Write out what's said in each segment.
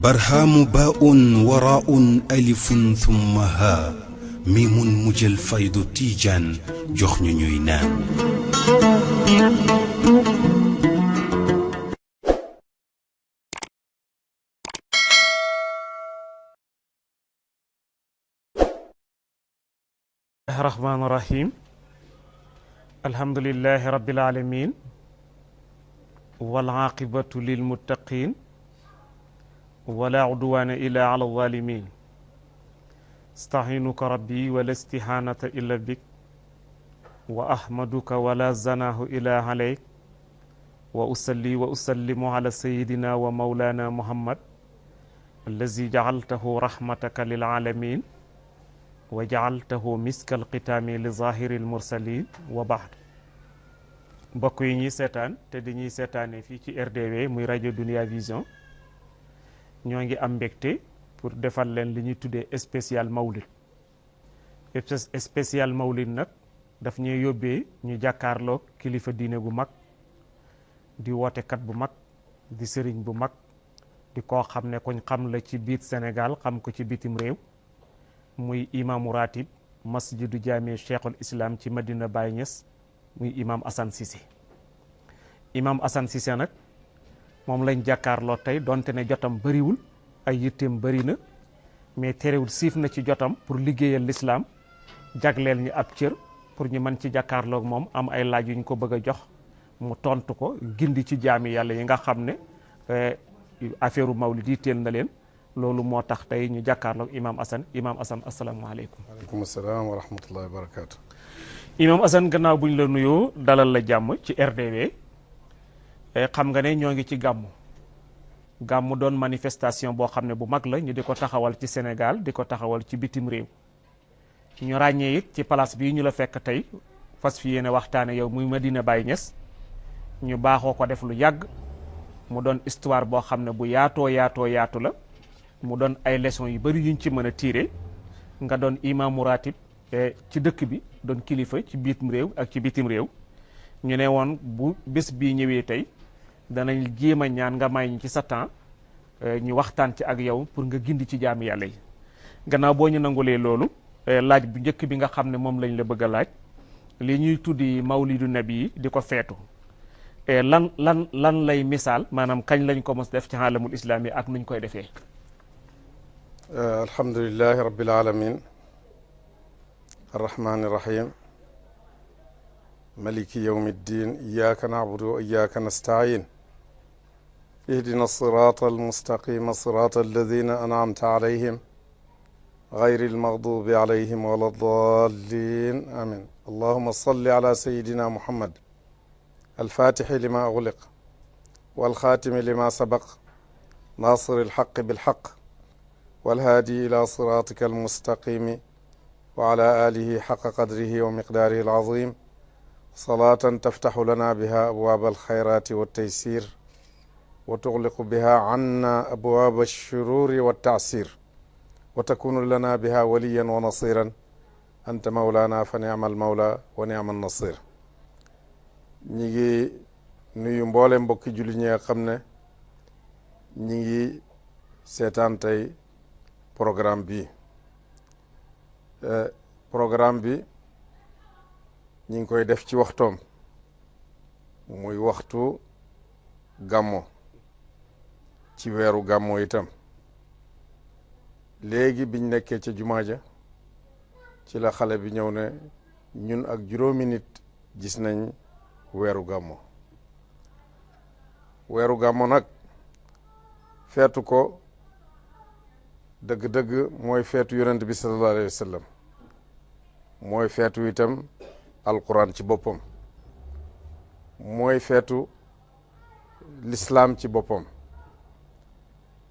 برهام باء وراء ألف ثم ها ميم مجل فيض تيجان جخن نينان الرحمن الرحيم الحمد لله رب العالمين والعاقبة للمتقين ولا عدوان إلا على الظالمين استعينك ربي ولا استهانة إلا بك وأحمدك ولا زناه إلا عليك وأصلي وأسلم على سيدنا ومولانا محمد الذي جعلته رحمتك للعالمين وجعلته مسك الختام لظاهر المرسلين وبعد mbokk yi ñuy seetaan te di ñuy seetaane fii ci RDV muy rajo Dunia Vision ñoo ngi am mbégte pour defal leen li ñuy tuddee spécial mawlid spécial mawlid nag daf ñuy yóbbee ñu jàkkaarloog kilifa diine gu mag di wootekat bu mag di sëriñ bu mag di koo xam ne kuñ xam la ci biir Sénégal xam ko ci bitim réew muy imaamu ratib masjidu jaami cheikhul islam ci Madina Baye Niass muy imam Assane Cissé imam Assane Cissé nag moom lañ jàkkaarloo tey donte ne jotam bëriwul ay yitteem bëri na mais terewul siif na ci jotam pour liggéeyal l'islam jagleel ñu ab cër pour ñu mën ci jàkkaarloog moom am ay laaj yu ñu ko bëgg a jox mu tontu ko gindi ci jaami yàlla yi nga xam ne affaire u mawlid yi teel na leen loolu moo tax tey ñu jàkkaarloog imam Assane asalaamaaleykum. waaleykum salaam wa rahmatullahi wa barakaatu. imam Assane gannaaw bu ñu la nuyoo dalal la jàmm ci RDV xam nga ne ñoo ngi ci gàmmu doon manifestation boo xam ne bu mag la ñu di ko taxawal ci Sénégal di ko taxawal ci bitim réew ñu ràññee it ci place bii ñu la fekk tey fas fi yéene waxtaane yow muy Madina Baye Niass ñu baaxoo ko def lu yàgg mu doon histoire boo xam ne bu yaatoo yaatu la mu doon ay leçons yu bari yuñ ci mën a tiire nga doon imaamu ratib ci dëkk bi doon kilifa ci bitim réew ak ci bitim réew ñu ne woon bu bés bii ñëwee tey danañ jéem a ñaan nga may ñu ci sa temps ñu waxtaan ci ak yow pour nga gindi ci jaami yàlla yi gannaaw boo ñu nangulee loolu laaj bu njëkk bi nga xam ne moom lañ la bëgg a laaj li ñuy tuddi mawlidu nabi yi di ko feetu lan lay misaal maanaam kañ lañ ko mos def ci alamul islam yi ak nuñ koy defee alhamdulillahi rabbil alamin arrahmani irrahim maliki yawmi ddin iyaka nacbudu wa iyaka nastain ihdina sirata almustaqima sirata alladina anamta alayhim gayri almaghdubi alayhim wala ddallin amin allahuma salli ala sayidina muhammad alfatixi lima ugliq walxaatimi lima sabaq nasir alxaqi bilxaq walhaadi ila siratika almustaqimi وعلى آله حق قدره ومقداره العظيم صلاة تفتح لنا بها أبواب الخيرات والتيسير وتغلق بها عنا أبواب الشرور والتعسير وتكون لنا بها وليا ونصيرا أنت مولانا فنعم المولى ونعم النصير ñi ngi nuyu mboole mbokki julli ñi nga xam ne ñi ngi seetaan tey programme bi programme bi ñi ngi koy def ci waxtoom muy waxtu gàmmo ci weeru gàmmo itam léegi biñ nekkee ca jumaa ja ci la xale bi ñëw ne ñun ak juróomi nit gis nañ weeru gàmmo nag feetu ko dëgg-dëgg mooy feetu yonent bi sallallahu alayhi wa sallam mooy feetu itam alquran ci boppam mooy feetu lislaam ci boppam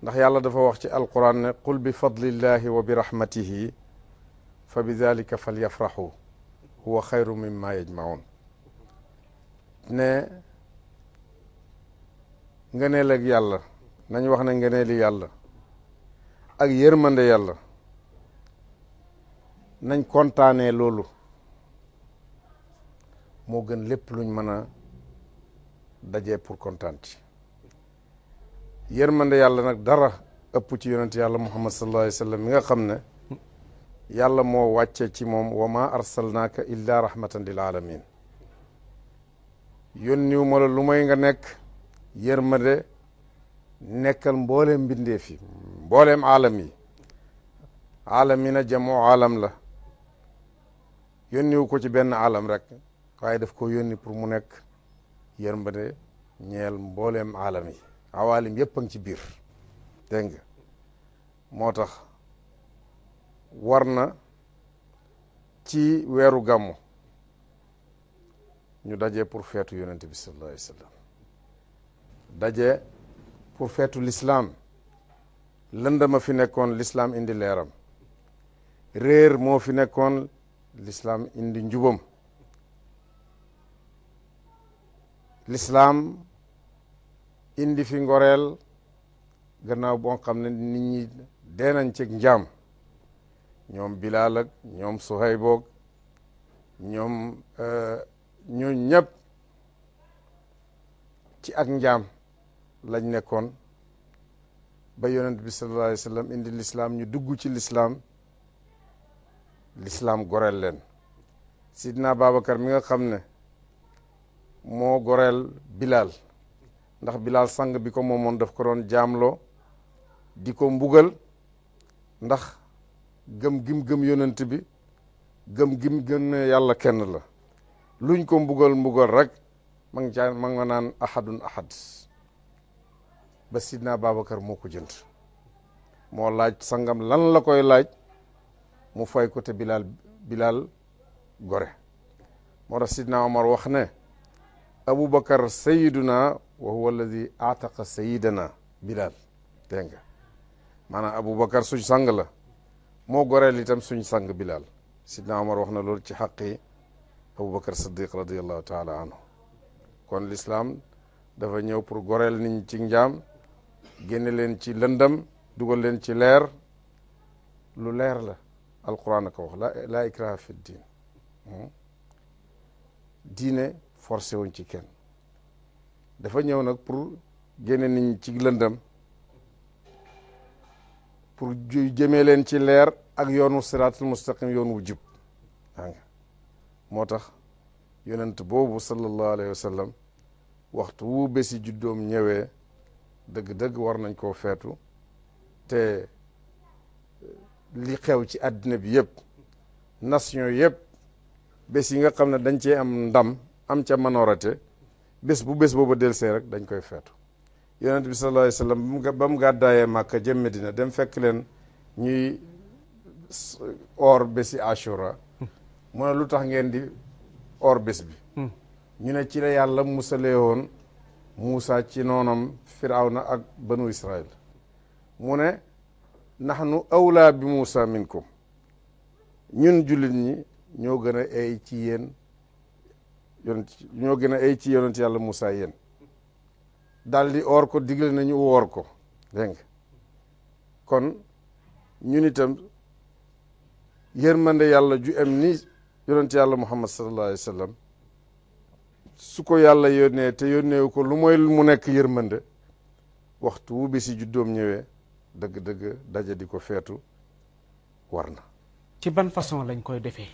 ndax yàlla dafa wax ci alquran ne qul bi fadlillahi wa bi rahmatihi fa bi dalika falyafraxu huwa xayru mimma yajmaun ne ngëneel ak yàlla nañ wax ne ngëneeli yàlla ak yërmande yàlla nañ kontaanee loolu moo gën lépp luñ mën a dajee pour kontaan ci yërmande yàlla nag dara ëpp ci yonent yàlla muhammad sallallahu alayhi wa sallam mi nga xam ne yàlla moo wàcce ci moom wa ma arsalnaaka illa rahmatan lil alamin yónniwu ma la lu may nga nekk yërmande nekkal mbooleem mbindeef yi mbooleem aalam yi aalamina jamoo aalam la yónniwu ko ci benn aalam rek waaye daf ko yónni pour mu nekk yërmande ñeel mbooleem aalam yi awaalim yépp a ngi ci biir dégg nga moo tax war na ci weeru gàmmu ñu daje pour feetu yonente bi sallallahu alayhi wa sallam daje pour feetu l'islam lëndama fi nekkoon l'islam indi leeram réer moo fi nekkoon l'islam indi njubam l'islam indi fi ngoreel gannaaw boo xam ne nit ñi dee nañ ci njaam ñoom Bilaal ak ñoom Suhayb ak ñoom ñu ñëpp ci ak njaam lañ nekkoon ba yonent bi sallallahu alayhi wa sallam indi l'islam ñu dugg ci l'islam goreel leen Sidna Babacar mi nga xam ne moo goreel Bilaal ndax Bilaal sang bi ko moomoon daf ko doon jaamloo di ko mbugal ndax gëm gim yonent bi gëm gëm ne yàlla kenn la luñ ko mbugal rek ma nga naan ahadun ahad ba Sidna Babacar moo ko jënd moo laaj sangam lan la koy laaj mu fay ko te Bilaal gore moo tax Sidna Omar wax ne Aboubacar sayiduna wa huwa alladi aataqa sayidana Bilaal dégg nga maanaam Aboubacar suñ sang la moo goreel itam suñ sang Bilaal Sidna Omar wax na loolu ci xaqi Aboubacar Siddiq radiallahu taala anhu kon l'islam dafa ñëw pour goreel nit ñi ci njaam génne leen ci lëndam dugal leen ci leer lu leer la alquran a ko wax la ikraha fi diin diine forcé wuñ ci kenn dafa ñëw nag pour génne nit ñi ci lëndam pour jëmee leen ci leer ak yoonu siraatul mustaqim yoon wu jub moo tax yonent boobu sallallahu alayhi wa sallam waxtu wu bési juddoom ñëwee dëgg-dëgg war nañ koo feetu te li xew ci àddina bi yëpp nation yëpp bés yi nga xam ne dañ cee am ndam am ca minorité bés bu bés booba delsee rek dañ koy feetu yonent bi sallallahu alayhi wa sallam ba mu gàddaayee Màkka jëm Medina dem fekk leen ñuy or bési Ashura mu ne lu tax ngeen di or bés bi ñu ne ci la yàlla musalee woon Muusa ci noonam Firawna ak banu Israël mu ne nahnu awlaa bi Muusa minkum ñun jullit ñi ñoo gën a ay ci yéen ñoo gën a ay ci yonent yàlla Muusa yéen daal di oor ko digle nañu woor ko dégg nga kon ñun itam yërmande yàlla ju am ni yonent yàlla Muhammad sallallahu alayhi wa sallam su ko yàlla yónnee te yónneewu ko lu mooy mu nekk yërmande waxtu wu bisi juddoom ñëwee dëgg-dëgg daje di ko feetu war na. ci ban façon lañ koy defee.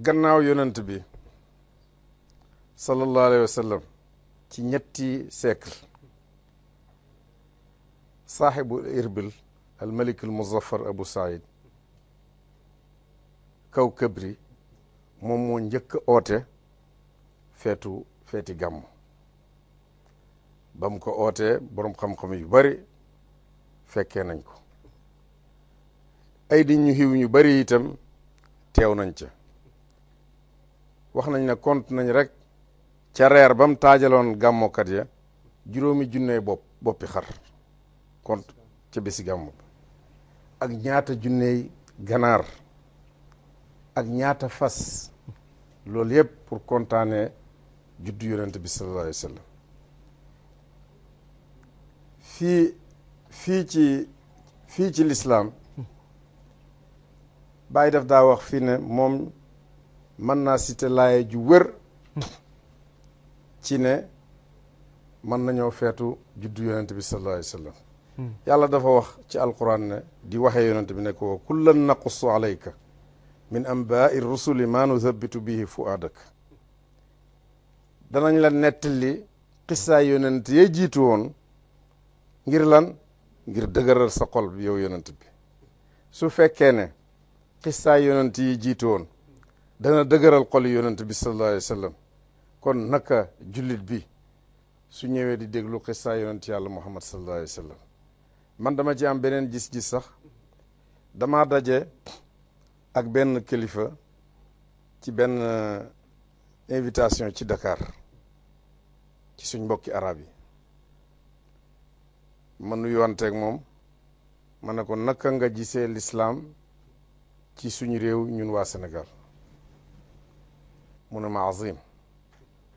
gannaaw yonent bi sallallahu alayhi wa sallam ci ñetti siècle saaxibul irbil al malik al muzaffar Abu Saïd kaw këbri moom moo njëkk a oote feeti gàmmu ba mu ko ootee boroom xam-xam yu bari fekkee nañ ko ay di ñu xiw ñu bari itam teew nañ ca wax nañ ne compte nañ rek ca reer ba mu taajaloon gàmmokat ya 5,000 boppi xar compte ca bési gàmmu ak ñaata junney ganaar ak ñaata fas loolu yëpp pour kontaanee juddu yonent bi sallallahu alayhi wa sallam fii ci lislaam Baay daf daa wax fii ne moom mën naa citer laaye ju wër ci ne mën nañoo feetu juddu yonent bi sallallahu alayhi wa sallam yàlla dafa wax ci alquran ne di waxee yonent bi ne ko kullan naqussu alayka min anbaai rusuli ma nuthabitu bihi fuaadak danañ la nettali xissaay yonent yee jiitu woon ngir lan ngir dëgëral sa xol bi yow yonent bi su fekkee ne xissaay yonent yi jiitu woon dana dëgëral xol yonent bi sallallahu alayhi wa sallam kon naka jullit bi su ñëwee di déglu xissaay yonent yàlla muhammad sallallahu alayhi wa sallam man dama ci am beneen gis-gis sax dama daje ak benn kilifa ci benn invitation ci Dakar ci suñ mbokki arab yi ma nuyuwanteeg moom ma ne ko naka nga gisee l'islam ci suñu réew ñun waa Sénégal mu ne ma azim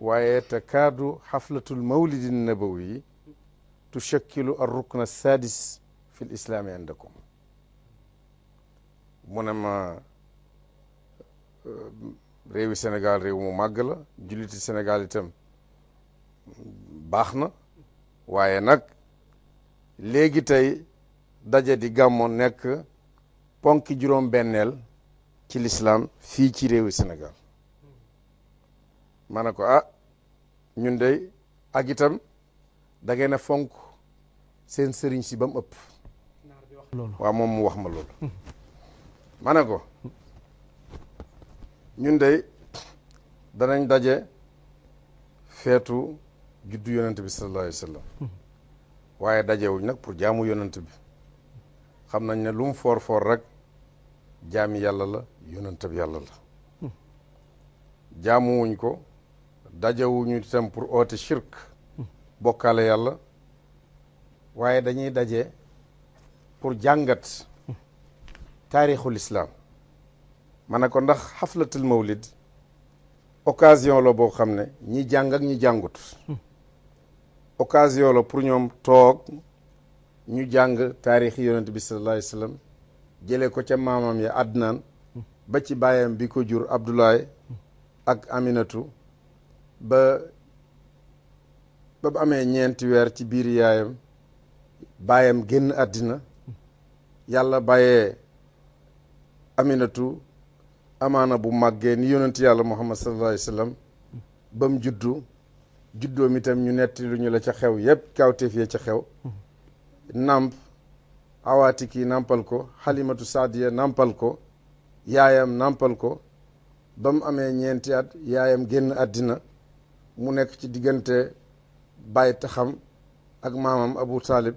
waaye takaadu xaflatul mawlidi nabawi tushakkilu ar rukna sadis fi l islaami indakum mu ne ma réewi Sénégal réew mu màgg la julliti Sénégal itam baax na waaye nag léegi tey daje di gàmmo nekk ponki juróom-benneel ci lislaam fii ci réewi Sénégal ma ne ko ñun de ak itam da ngeen a fonk seen sëriñ si ba mu ëpp waaw moom mu wax ma loolu ma ne ko ñun de danañ daje feetu juddu yonent bi sallallahu alayhi wa sallam waaye dajewuñ nag pour jaamu yonent bi xam nañ ne lu mu foor foor rek jaami yàlla la yonent bi yàlla la jaamuwuñ ko dajewuñu itam pour oote shirk bokkaale yàlla waaye dañuy daje pour jàngat taarixul islam ma ne ko ndax xaflatul mawlid occasion la boo xam ne ñi jàng ak ñi jàngut occasion la pour ñoom toog ñu jàng taarixi yonent bi sallallahu alayhi wa sallam jëlee ko ca maamam ya Adnaan ba ci baayam bi ko jur Abdoulaye ak Aminatu ba mu amee ñeenti weer ci biir yaayam baayam génn àddina yàlla bàyyee Aminatu amaana bu màggee ni yonent yàlla Muhammad sallallahu alayhi wa sallam ba mu juddoom itam ñu netti lu ñu la ca xew yépp kawteef yee ca xew namp awaatiki nampal ko Halimatu Saadiya nampal ko yaayam nampal ko ba mu amee ñeenti at yaayam génn àddina mu nekk ci diggante bàyyi taxam ak maamam Abu Talib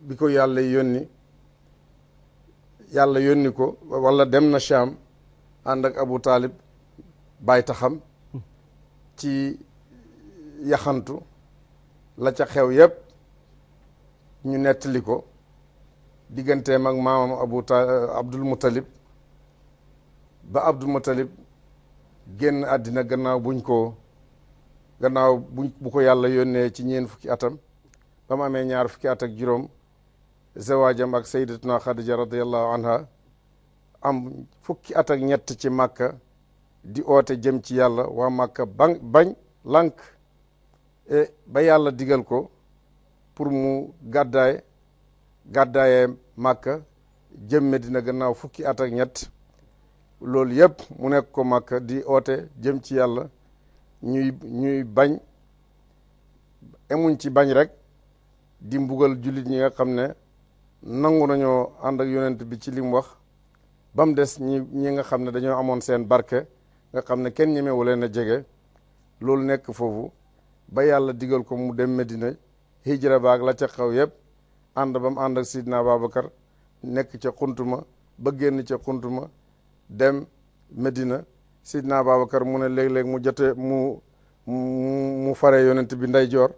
bi ko yàlla yónni ko wala dem na Sham ànd ak Abu Talib bàyyi taxam ci yaxantu la ca xew yépp ñu nettali ko digganteem ak maamam Abdul Muttalib ba Abdul Muttalib génn àddina gannaaw bu ko yàlla yónnee ci ñeen fukki atam ba mu amee ñaar fukki at ak juróom zawaajam ak sayyidatuna Xadija radiyallahu anha am fukki at ak ñett ci Màkka di oote jëm ci yàlla waa Màkka bañ lànk ba yàlla digal ko pour mu gàddaayee Màkka jëm Medina gannaaw fukki at ak ñett loolu yëpp mu nekk ko Màkka di oote jëm ci yàlla ñuy bañ emuñ ci bañ rek di mbugal jullit ñi nga xam ne nangu nañoo ànd ak yonent bi ci li mu wax ba mu des ñi nga xam ne dañoo amoon seen barke nga xam ne kenn ñemewu leen a jege loolu nekk foofu ba yàlla digal ko mu dem Medina hijra baag la ca xaw yëpp ànd ba mu ànd ak Sidna Babacar nekk ca xuntuma ba génn ca xuntuma dem Medina Sidna Babacar mu ne léeg-léeg mu jote mu fare yonent bi ndeyjoor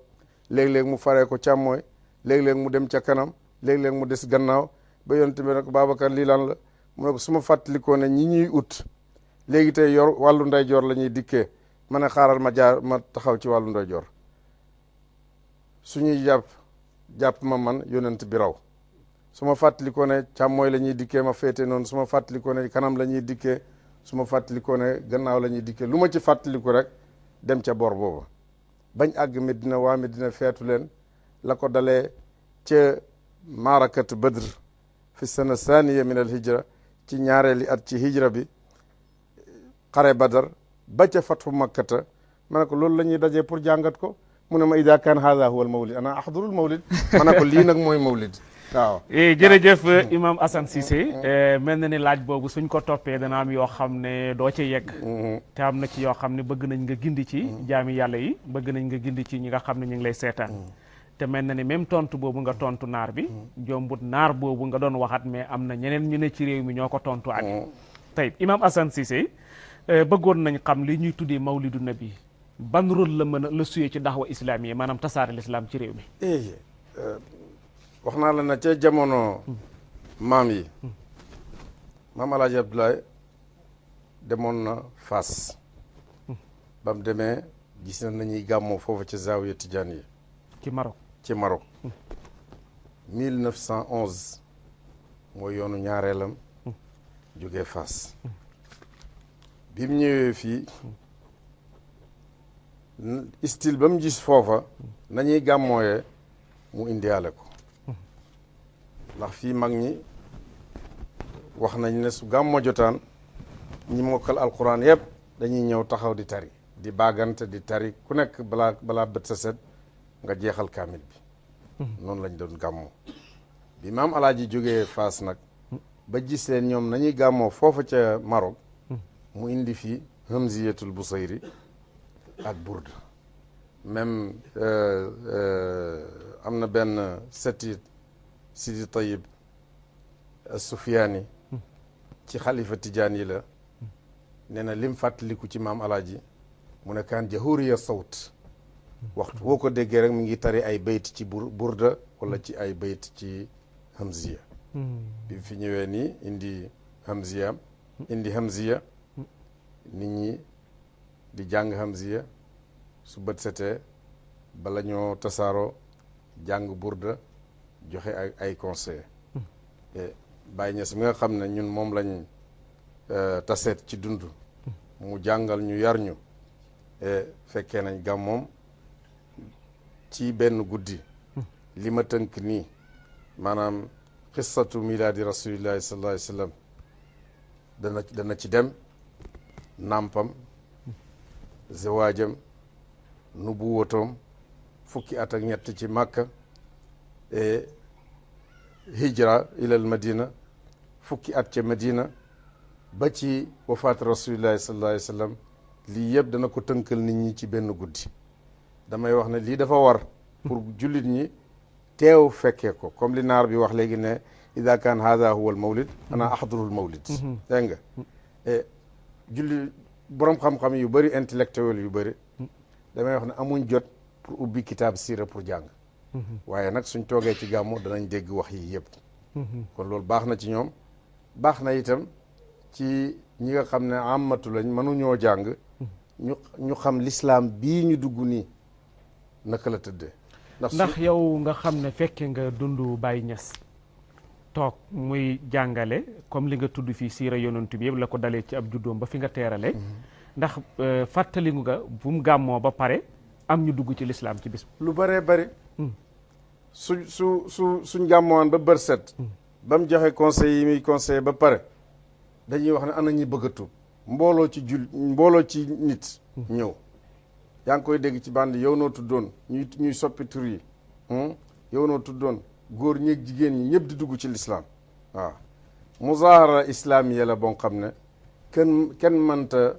léeg-léeg mu faree ko càmmooy léeg-léeg mu dem ca kanam léeg-léeg mu des gannaaw ba yonent bi ne ko Babacar lii lan la mu ne ko su ma fàttalikoo ne ñi ñuy ut léegi tey yor wàllu ndeyjoor la ñuy dikkee ma ne xaaral ma taxaw ci wàllu ndeyjoor suñuy jàpp ma man yonent bi raw su ma fàttalikoo ne càmmooy la ñuy dikkee ma féete noonu su ma fàttalikoo ne kanam la ñuy dikkee su ma fàttalikoo ne gannaaw la ñuy dikkee lu ma ci fàttaliku rek dem ca bor booba bañ àgg Medina waa Medina feetu leen la ko dalee ca maarakat Badr fi sana thaniya min al hijra ci ñaareeli at ci hijra bi xare Badar ba ca fathu makkata ma ne ko loolu la ñuy dajee pour jàngat ko mu ne ma ida kaan haada huwa al mawlid ana ahdurul mawlid ma ne ko lii nag mooy mawlid waaw. jërëjëf Imam Assane Cissé mel na ni laaj boobu suñ ko toppee dana am yoo xam ne doo ca yegg te am na ci yoo xam ne bëgg nañ nga gindi ci jaami yàlla yi bëgg nañ nga gindi ci ñi nga xam ne ñu ngi lay seetaan te mel na ni même tontu boobu nga tontu naar bi jombut naar boobu nga doon waxat mais am na ñeneen ñu ne ci réew mi ñoo ko tontu ak tey Imam Assane Cissé bëggoon nañ xam li ñuy tuddee mawlidu nabi ban rôle la mën a la suyee ci daxwa islam yi maanaam tasaare l'islam ci réew mi. wax naa la na ca jamono maam yi maam Alaaji Abdoulaye demoon na Fass ba mu demee gis na nañuy gàmmoo foofu ca Zawiya Tijaan yi ci Maroc 1911 mooy yoonu ñaareelam jógee Fass bi mu ñëwee fii style ba mu gis foofa nañuy gàmmooyee mu indiwaale ko ndax fii mag ñi wax nañ ne su gàmmo jotaan ñi mokkal alquran yëpp dañuy ñëw taxaw di tari di baagante di tari ku nekk balaa bët sa set nga jeexal kaamil bi noonu lañ doon gàmmoo bi maam alaaji jógee Fass nag ba gis leen ñoom nañuy gàmmoo foofa ca Maroc mu indi fii Hamziyatul Busayri ak Burda même am na benn seti Sidi Tayib Sufiyaani ci xalifa Tijaan yi la nee na lim fàttaliku ci maam alaaji mu ne kaan jahuriya sawt waxtu boo ko déggee rek mu ngi tari ay bayt ci burda wala ci ay bayt ci hamziya bi fi ñëwee nii indi hamziya nit ñi di jàng hamziya su bët setee bala ñoo tasaaroo jàng burda joxe ay conseil Baye Niass mi nga xam ne ñun moom lañ taseet ci dund mu jàngal ñu yar ñu fekkee nañ gàmmoom ci benn guddi li ma tënk nii maanaam xissatu milaadi rasulillahi sallallahu alayhi wa sallam dana ci dem nàmpam zawaajam nubuwatoom fukki at ak ñett ci Makka hijra ilal Madina fukki at ca Madina ba ci wafaat rasulillahi sallallahu alayhi wa sallam lii yëpp dana ko tënkal nit ñi ci benn guddi damay wax ne lii dafa war pour jullit ñi teew fekkee ko comme li naar bi wax léegi ne ida kaan hada huwa al mawlid ana ahdurul mawlid dégg nga julli borom xam-xam yu bëri intellectuel yu bëri damay wax ne amuñ jot pour ubbi kitaab siira pour jàng waaye nag suñ toogee ci gàmmu danañ dégg wax yi yëpp kon loolu baax na ci ñoom baax na itam ci ñi nga xam ne amatu lañ mënuñoo jàng ñu xam lislaam bii ñu dugg nii naka la tëddee ndax yow nga xam ne fekke nga dund Baye Niass toog muy jàngale comme li nga tudd fii siira yonent bi yëpp la ko dalee ci ab juddoom ba fi nga teerale ndax fàttali nga bu mu gàmmoo ba pare am ñu dugg ci lislaam ci bis lu bëree bëri suñ gàmmoon ba bër set ba mu joxe conseil yi muy conseil ba pare dañuy wax ne ana ñi bëgg a tuub mbooloo ci nit ñëw yaa ngi koy dégg ci bandi yow noo tuddoon ñuy soppi tur yi yow noo tuddoon góor ñeeg jigéen ñi ñëpp di dugg ci lislaam waaw muzaahara islaamiya la boo xam ne kenn mënta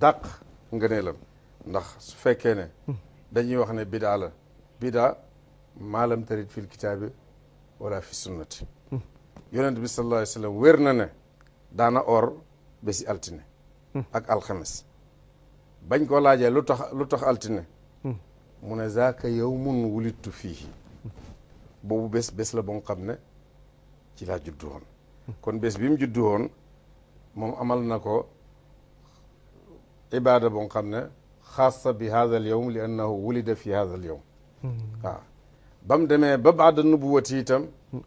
dàq ngëneelam ndax su fekkee ne dañuy wax ne bidaa la bidaa maalam tarit fil kitaabi wala fi sunnati yonent bi sallallahu alayhi wa sallam wér na ne daana or bési altine ak alxames bañ ko laajee lu tax altine mu ne zaaka yawmun wulittu fiihi boobu bés la boo xam ne ci laa juddu woon kon bés bi mu juddu woon moom amal na ko ibaada boo xam ne xaasa bi haada al yawm li annahu wulida fi haada al yawm waaw ba mu demee ba baada nubuwati itam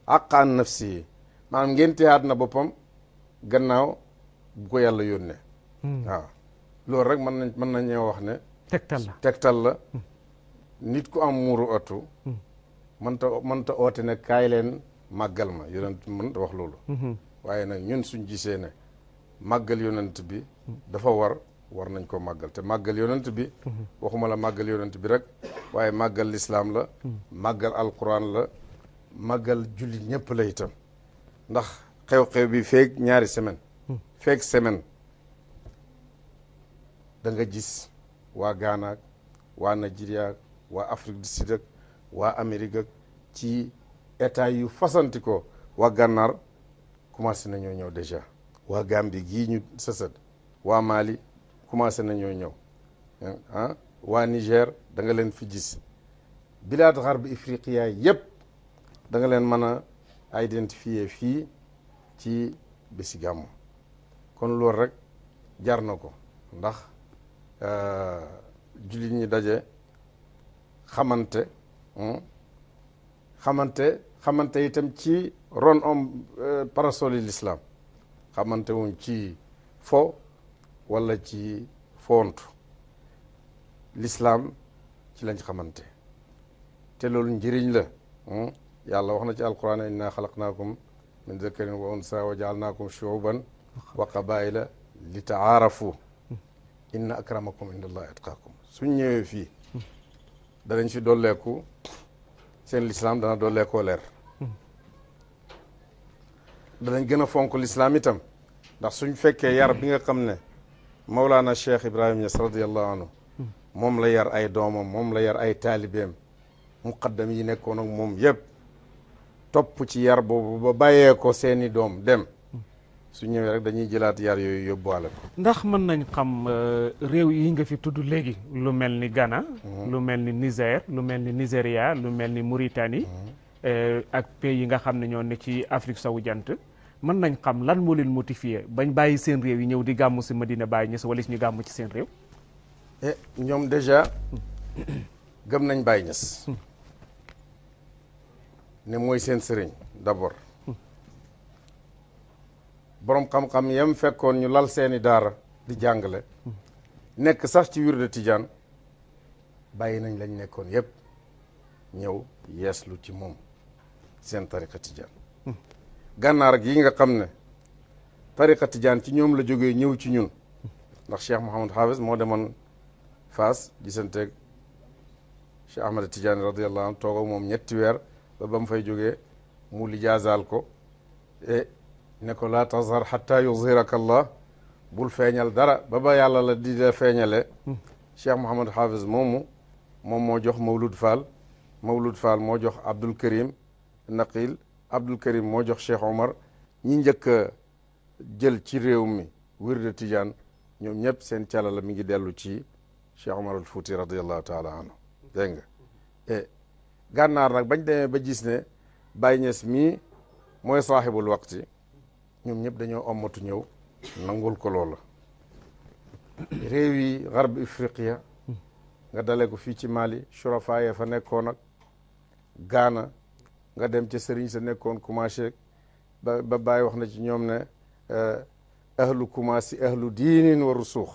aqaan nafsi yi maanaam ngénteyaat na boppam gannaaw bu ko yàlla yónnee waaw loolu rek mën nañoo wax ne tegtal la nit ku am muuru atu mënta oote ne kaay leen màggal ma yonent mënta wax loolu waaye nag ñun suñ gisee ne màggal yonent bi dafa war nañ ko màggal te màggal yonent bi waxuma la màggal yonent bi rek waaye màggal lislaam la màggal alquran la màggal julli ñëpp la itam ndax xew-xew bi feeg ñaari semaine feeg semaine da nga gis waa Ghana ak waa Nigeria ak waa Afrique du Sud ak waa Amérique ak ci état yu fasanti ko waa Gànnaar commencé nañoo ñëw déjà waa Gambie gii ñu sësat waa Mali commencé nañoo ñëw waa Niger da nga leen fi gis bilaad xarb ifriqiya yëpp da nga leen mën a identifier fii ci bési gàmmu kon loolu rek jar na ko ndax jullit ñi daje xamante itam ci ron parasoli l'islam xamante wuñ ci fo wala ci foontu l'islam ci lañ xamante te loolu njëriñ la yàlla wax na ci alquran inna xalaqnaakum min zakarin wa unsa wa jaalnaakum shuuban wa qabaila li taarafu inna akramakum inda allahi atqaakum suñ ñëwee fii danañ fi dolleeku seen lislaam dana dolleekoo leer danañ gën a fonk lislaam itam ndax suñ fekkee yar bi nga xam ne Mawlana Cheikh Ibrahima Niass radiallahu anhu moom la yar ay doomam moom la yar ay taalibeem muqaddam yi nekkoon ak moom yëpp topp ci yar boobu ba bàyyee ko seeni doom dem su ñëwee rek dañuy jëlaat yar yooyu yóbbuwaale ko. ndax mën nañ xam réew yi nga fi tudd léegi lu mel ni Ghana lu mel ni Niger lu mel ni Nigeria lu mel ni Mauritanie ak pays yi nga xam ne ñoo ne ci Afrique sowu jant mën nañ xam lan moo leen motivé bañ bàyyi seen réew yi ñëw di gàmmu si Medina Baye Niass wala si ñu gàmmu ci seen réew. ñoom déjà gëm nañ Baye Niass ne mooy seen sëriñ d'abord borom xam-xam yam fekkoon ñu lal seeni daara di jàngale nekk sax ci wirde Tijaan bàyyi nañ lañ nekkoon yépp ñëw yeeslu ci moom seen tariqa Tijaan gànnaar gi nga xam ne tariqa Tijaan ci ñoom la jógee ñëw ci ñun ndax Cheikh Mouhamad Hafiz moo demoon Faas gisanteeg Cheikh Ahmad Tidiane radiyallahu anhu toog ak moom ñetti weer ba mu fay jógee mu lijaazaal ko ne ko laa tazhar xatta yuzhiraka allah bul feeñal dara ba yàlla la di la feeñale Cheikh Mouhamad Hafiz moom moo jox Mawlud Fall moo jox Abdul Karim Naqil Abdul Karim moo jox Cheikh Omar ñi njëkk a jël ci réew mi wirde Tijaan ñoom ñëpp seen càlla la mi ngi dellu ci Cheikh Omar al Fouti radiallahu taala anhu dégg nga gànnaar nag bañ demee ba gis ne Baye Niass mii mooy saaxibul waqti ñoom ñëpp dañoo ommatu ñëw nangul ko loola réew yi garb ifriqiya nga dale ko fii ci Mali shurafa ya fa nekkoon ak Gaana nga dem ca sëriñ sa nekkoon commencé ba Baye wax na ci ñoom ne ahlu kumaasi ahlu diinin wa rusuux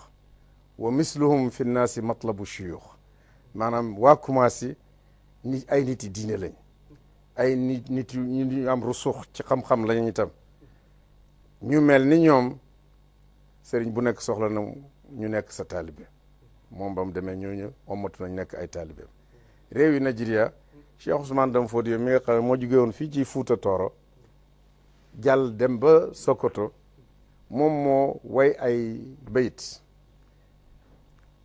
wa misluhum fi nnaasi matlabu shuyuux maanaam waa kumaasi ay nit yi diine lañ ay nit ñu am rusuux ci xam-xam lañ itam ñu mel ni ñoom sëriñ bu nekk soxla na ñu nekk sa taalibe moom ba mu demee ñooñu ommatu nañ nekk ay taalibe réew yi Nigeria Cheikh Ousmane Dam Fodio mi nga xam ne moo jóge woon fii ci Fuuta Tooro jàll dem ba Sokoto moom moo way ay bayit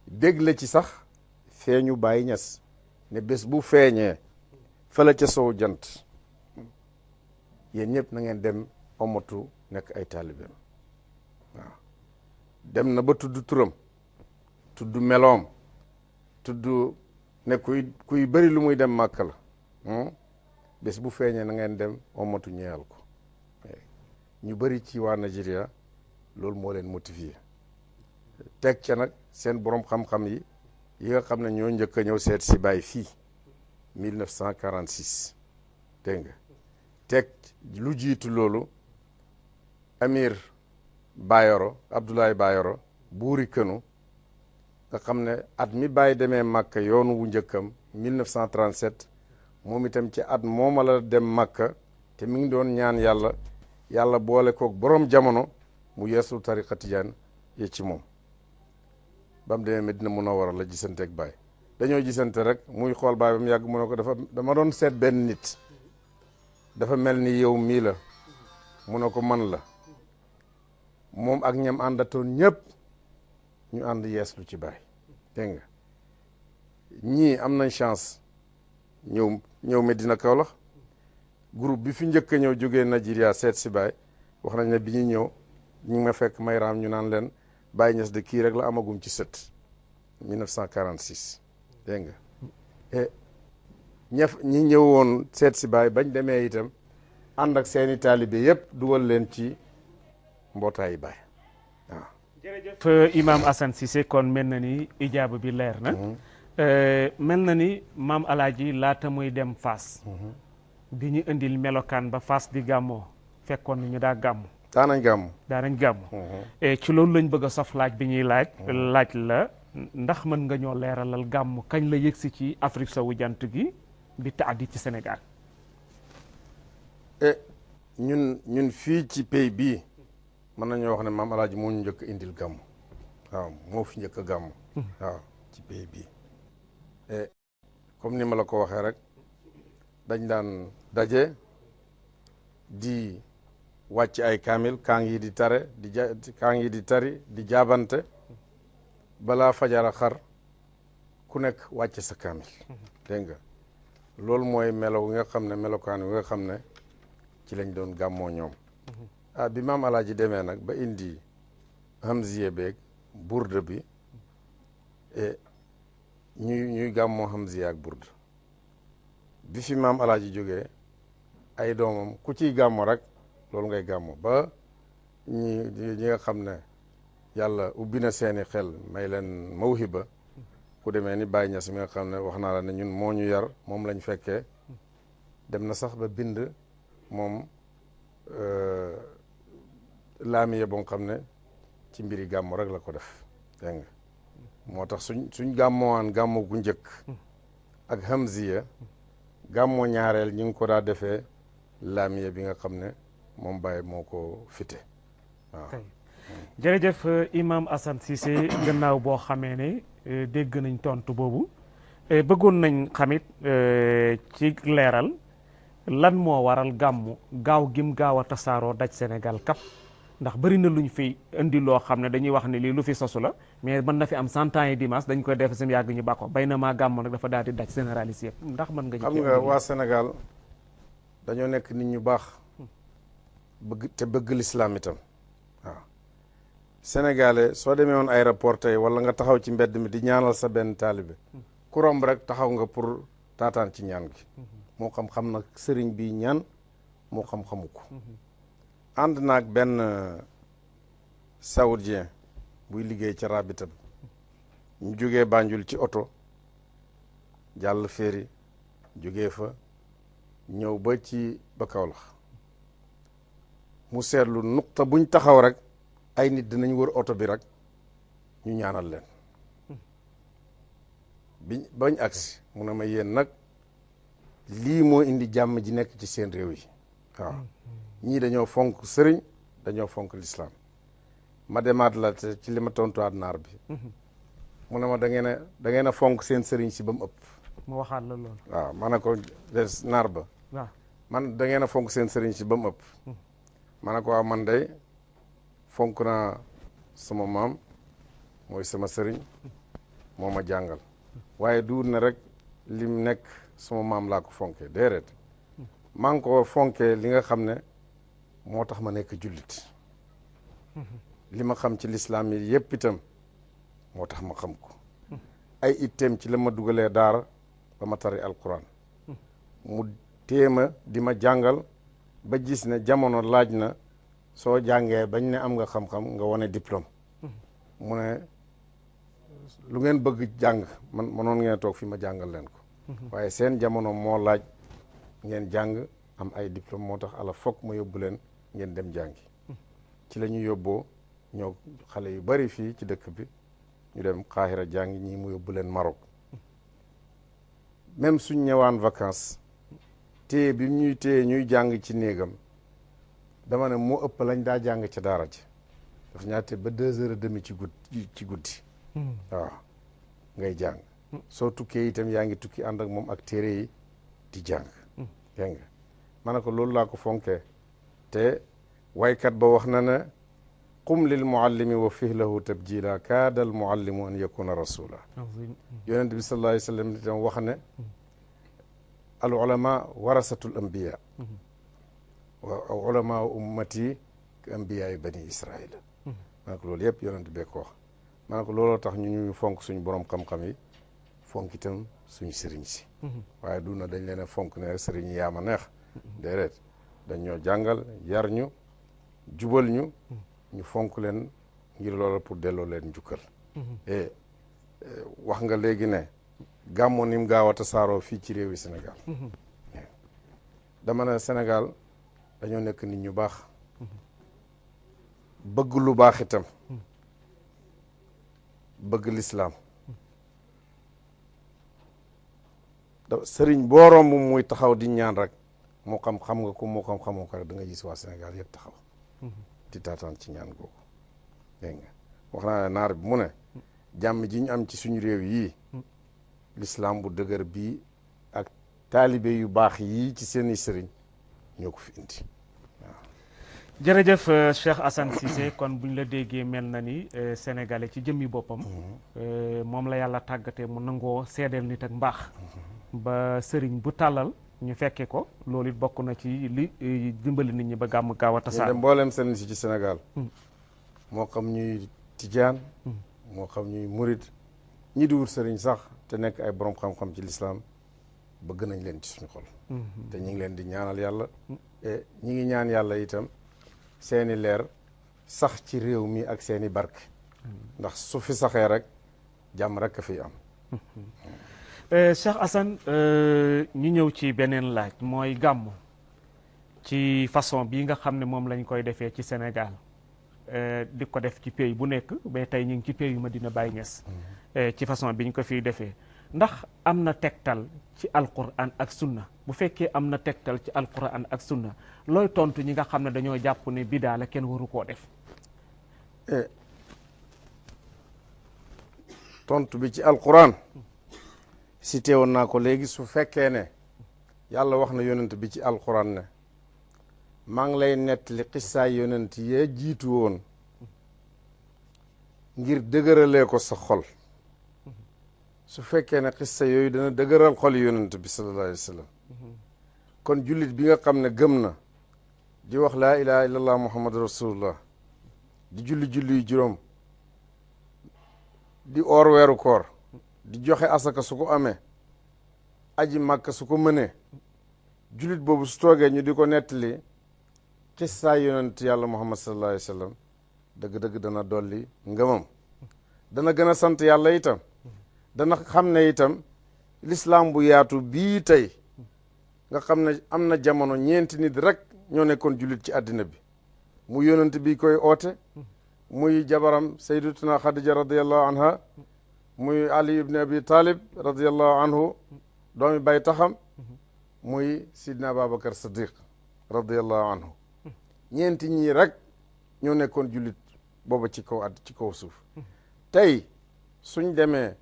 dégg la ci sax feeñu Baye Niass ne bés bu feeñee fële ca sow jant yéen ñëpp na ngeen dem omatu nekk ay taalibeem waaw dem na ba tudd turam tudd meloom tudd ne kuy bëri lu muy dem Màkka la bés bu feeñee na ngeen dem omatu ñeyal ko ñu bëri ci waa Nigeria loolu moo leen motivé teg ca nag seen borom xam-xam yi nga xam ne ñoo njëkk a ñëw seet si Baye fii 1946 dégg nga teg lu jiitu loolu Amir Bayoro Abdoulaye Bayoro buuri kënu nga xam ne at mi Baye demee Makka yoonu wu njëkkam 1937 moom itam ci at mooma la dem Makka te mi ngi doon ñaan yàlla boole koog borom jamono mu yeesul tariqa tijaan yi ci moom ba mu demee Medina Munawara la gisanteeg Baye dañoo gisante rek muy xool Baye ba mu yàgg mu ne ko dama doon seet benn nit dafa mel ni yow mii la mu ne ko man la moom ak ñam àndatoon ñëpp ñu ànd yeeslu ci Baye dégg nga ñii am nañ chance ñëw Medina Kaolack groupe bi fi njëkk a ñëw jógee Nigeria seet si Baye wax nañ ne bi ñu ñëw ñu ngi ma fekk may raam ñu naan leen Baye Niass de kii rek la amagum ci sët 1946 dégg nga ñi ñëwoon seet si Baye bañ demee itam ànd ak seeni taalibe yëpp dugal leen ci mbootaayu Baye waaw. jërëjëf Imam Assane Cissé kon mel na ni ijaaba bi leer na. mel na ni maam Alaaji laata muy dem Fass. di ñu indil melokaan ba Fass di gàmmoo fekkoon na ñu daa gàmmu. daanañ gàmmu. ci loolu lañ bëgg a sof laaj bi ñuy laaj la ndax mën nga ñoo leeralal gàmmu kañ la yëgsi ci Afrique sowu jant gi di taadi ci Sénégal. ñun fii ci pays bii mën nañoo wax ne maam Alaaji moo ñu njëkk a indil gàmmu waaw moo fi njëkk a gàmmu waaw ci pays bii comme ni ma la ko waxee rek dañ daan daje di wàcc ay kaamil kaang yi di tare kaang yi di tari di jaabante balaa fajara xar ku nekk wàcc sa kaamil dégg nga loolu mooy melo wi nga xam ne melokaan wi nga xam ne ci lañ doon gàmmoo ñoom bi maam Alaaji demee nag ba indi hamziye beeg burda bi ñuy gàmmoo hamziye ak burda bi fi maam Alaaji jógee ay doomam ku ciy gàmmo rek loolu ngay gàmmo ba ñi nga xam ne yàlla ubbi na seeni xel may leen mawhiba ku demee ni Baye Niass mi nga xam ne wax naa la ne ñun moo ñu yar moom lañ fekkee dem na sax ba bind moom laamiye boo xam ne ci mbiri gàmmo rek la ko def dégg nga moo tax suñ gàmmoowaan gàmmo gu njëkk ak hamziya gàmmo ñaareel ñu ngi ko daa defee laamiye bi nga xam ne moom Baye moo ko fite waaw. jërëjëf Imam Assane Cissé gannaaw boo xamee ne dégg nañ tontu boobu bëggoon nañ xamit ci leeral lan moo waral gàmmu gaaw gim gaaw a tasaaroo daj Sénégal kap ndax bëri na luñ fi indi loo xam ne dañuy wax ne lii lu fi sosu la mais mën na fi am 100 ans yi dimanche dañ koy def seen yàgg ñu bàkko bay na maa gàmmu nag dafa daal di daj généralisé yëpp ndax mën nga xam nga waa Sénégal dañoo nekk nit ñu baax bëgg lislaam itam waaw sénégalais soo demee woon aéroport tey wala nga taxaw ci mbedd mi di ñaanal sa benn taalibe ku romb rek taxaw nga pour taataan ci ñaan gi moo xam nag sëriñ bi ñaan moo xamu ko ànd naag benn saoudien buy liggéey ca rabita bi ñu jógee Banjul ci oto jàll féeri jógee fa ñëw ba ci ba Kaolack mu seetlu nuqta buñ taxaw rek ay nit dinañ wër oto bi rek ñu ñaanal leen bañ agsi mu ne ma yéen nag lii moo indi jàmm ji nekk ci seen réew yi waaw ñii dañoo fonk sëriñ dañoo fonk lislaam ma demaat la te ci li ma tontuwaat naar bi mu ne ma da ngeen a fonk seen sëriñ si ba mu ëpp mu waxaat la loolu waaw ma ne ko des naar ba waaw man da ngeen a fonk seen sëriñ si ba mu ëpp ma ne ko waaw man day fonk naa sama maam mooy sama sëriñ moo ma jàngal waaye duur na rek lim nekk sama maam laa ko fonkee déedéet maa ngi ko fonkee li nga xam ne moo tax ma nekk jullit li ma xam ci lislaam yi yépp itam moo tax ma xam ko ay itteem ci la ma dugalee daara ba ma tari alquran mu téema di ma jàngal ba gis ne jamono laaj na soo jàngee bañ ne am nga xam-xam nga wane diplôme mu ne lu ngeen bëgg jàng man mënoon ngeen toog fi ma jàngal leen ko waaye seen jamono moo laaj ngeen jàng am ay diplôme moo tax ala foog ma yóbbu leen ngeen dem jàngi ci la ñu yóbboo ñoo xale yu bari fii ci dëkk bi ñu dem Qahira jàngi, ñii mu yóbbu leen Maroc. même suñ ñëwaan vacances téye bi ñuy téye ñuy jàng ci néegam dama ne moo ëpp lañ daa jàng ca daara ji. daf ñaate ba 2h30 ci guddi waaw ngay jàng. soo tukkee itam yaa ngi tukki ànd ak moom ak téere yi di jàng. dégg nga ma ne ko loolu laa ko fonkee. te waykat ba wax na ne qum lil muallimi wa fihlahu tabjila kaada al muallimu an yakuna rasula. yonent bi sallallahu alayhi wa sallam itam wax ne al ulama warasatul anbiya wa ulama ummati ka anbiyaay bani israila. ma ne ko loolu yëpp yonent bee ko wax. ma ne ko looloo tax ñu fonk suñ borom xam-xam yi fonk itam suñ sëriñ si. waaye du na dañ leen a fonk ne sëriñ yi yaa ma neex. déedéet dañ ñoo jàngal yar ñu jubal ñu. ñu fonk leen ngir loola pour delloo leen njukkal. et wax nga léegi ne gàmmu ni mu gaaw a tasaaroo fii ci réewi Sénégal. dama ne Sénégal dañoo nekk nit ñu baax. bëgg lu baax itam. bëgg lislaam. sëriñ boo romb muy taxaw di ñaan rek moo xam nga ko moo xamoo ko rek da nga gis waa Sénégal yëpp taxaw. di taataan ci ñaan googu. dégg nga wax naa ne naar bi mu ne jàmm ji ñu am ci suñu réew yii lislaam bu dëgër bii ak taalibe yu baax yii ci seeni sëriñ ñoo ko fi indi waaw. jërëjëf Cheikh Assane Cissé kon buñ la déggee mel na ni sénégalais ci jëmmi boppam moom la yàlla tàggatee mu nangoo seedeel nit ak mbaax ba sëriñ bu tàllal ñu fekke ko loolu it bokk na ci li dimbali nit ñi ba gàmm gaaw a tasaar. mboolem sëriñ si ci Sénégal moo xam ñuy tijaan moo xam ñuy murit ñi di wut sëriñ sax te nekk ay borom xam-xam ci lislaam bëgg nañ leen ci suñu xol. te ñi ngi leen di ñaanal yàlla. ñi ngi ñaan yàlla itam seeni leer sax ci réew mi ak seeni barke. ndax su fi saxee rek jàmm rek a fiy am. Cheikh Assane ñu ñëw ci beneen laaj mooy gàmmu ci façon bii nga xam ne moom lañ koy defee ci Sénégal di ko def ci pays bu nekk ba tey ñu ngi ci pays Medina Baye Niass ci façon bi ñu ko fiy defee ndax am na tegtal ci alquran ak sunna bu fekkee am na tegtal ci alquran ak sunna looy tontu ñi nga xam ne dañoo jàpp ne bidaa la kenn waru koo def. tontu bi ci alquran cité woon naa ko léegi su fekkee ne yàlla wax na yonent bi ci alquran ne maa ngi lay nettali xissaay yonent yee jiitu woon ngir dëgëralee ko sa xol su fekkee ne xissa yooyu dana dëgëral xol yonent bi sallallahu alayhi wa sallam kon jullit bi nga xam ne gëm na di wax laa ilaha illallah muhammadu rasulullah di julli yu juróom di oor weeru koor di joxe asaka su ko amee aji màkka su ko mënee jullit boobu su toogee ñu di ko nettali xissaa yonent yàlla muhammad sallallahu alayhi wa sallam dëgg-dëgg dana dolli ngëmam dana gën a sant yàlla itam dana xam ne itam lislaam bu yaatu bii tey nga xam ne am na jamono ñeenti nit rek ñoo nekkoon jullit ci àddina bi mu yonent bi koy oote muy jabaram sayyidatuna Khadija radiyallahu anha muy Ali ibn Abi Talib radiyallahu anhu doomi bay taxam muy Sidna Ababacar Siddiq radiyallahu anhu ñeenti ñii rek ñoo nekkoon jullit booba ci kaw suuf tey suñ demee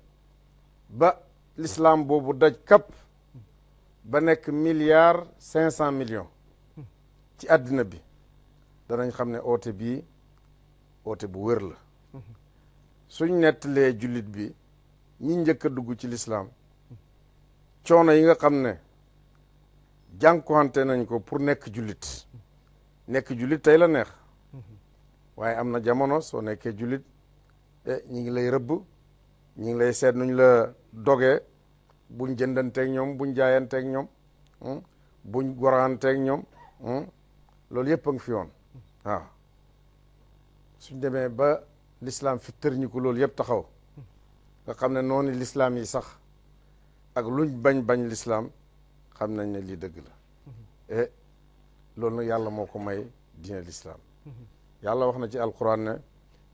ba l'islam boobu daj kapp ba nekk 1,5 milliard ci àddina bi danañ xam ne oote bii oote bu wér la suñ nettalee jullit bi ñi njëkk a dugg ci lislaam coono yi nga xam ne jànkuwante nañ ko pour nekk jullit tey la neex waaye am na jamono soo nekkee jullit ñi ngi lay rëbb ñi ngi lay seet nuñ la dogee buñ jëndanteeg ñoom buñ jaayanteeg ñoom buñ goraanteeg ñoom loolu yëpp a ngi fi woon waaw suñ demee ba l'islam fi tërñi ko loolu yëpp taxaw nga xam ne noonu l'islam yi sax ak luñ bañ l'islam xam nañ ne lii dëgg la loolu nag yàlla moo ko may diine l'islam yàlla wax na ci alquran ne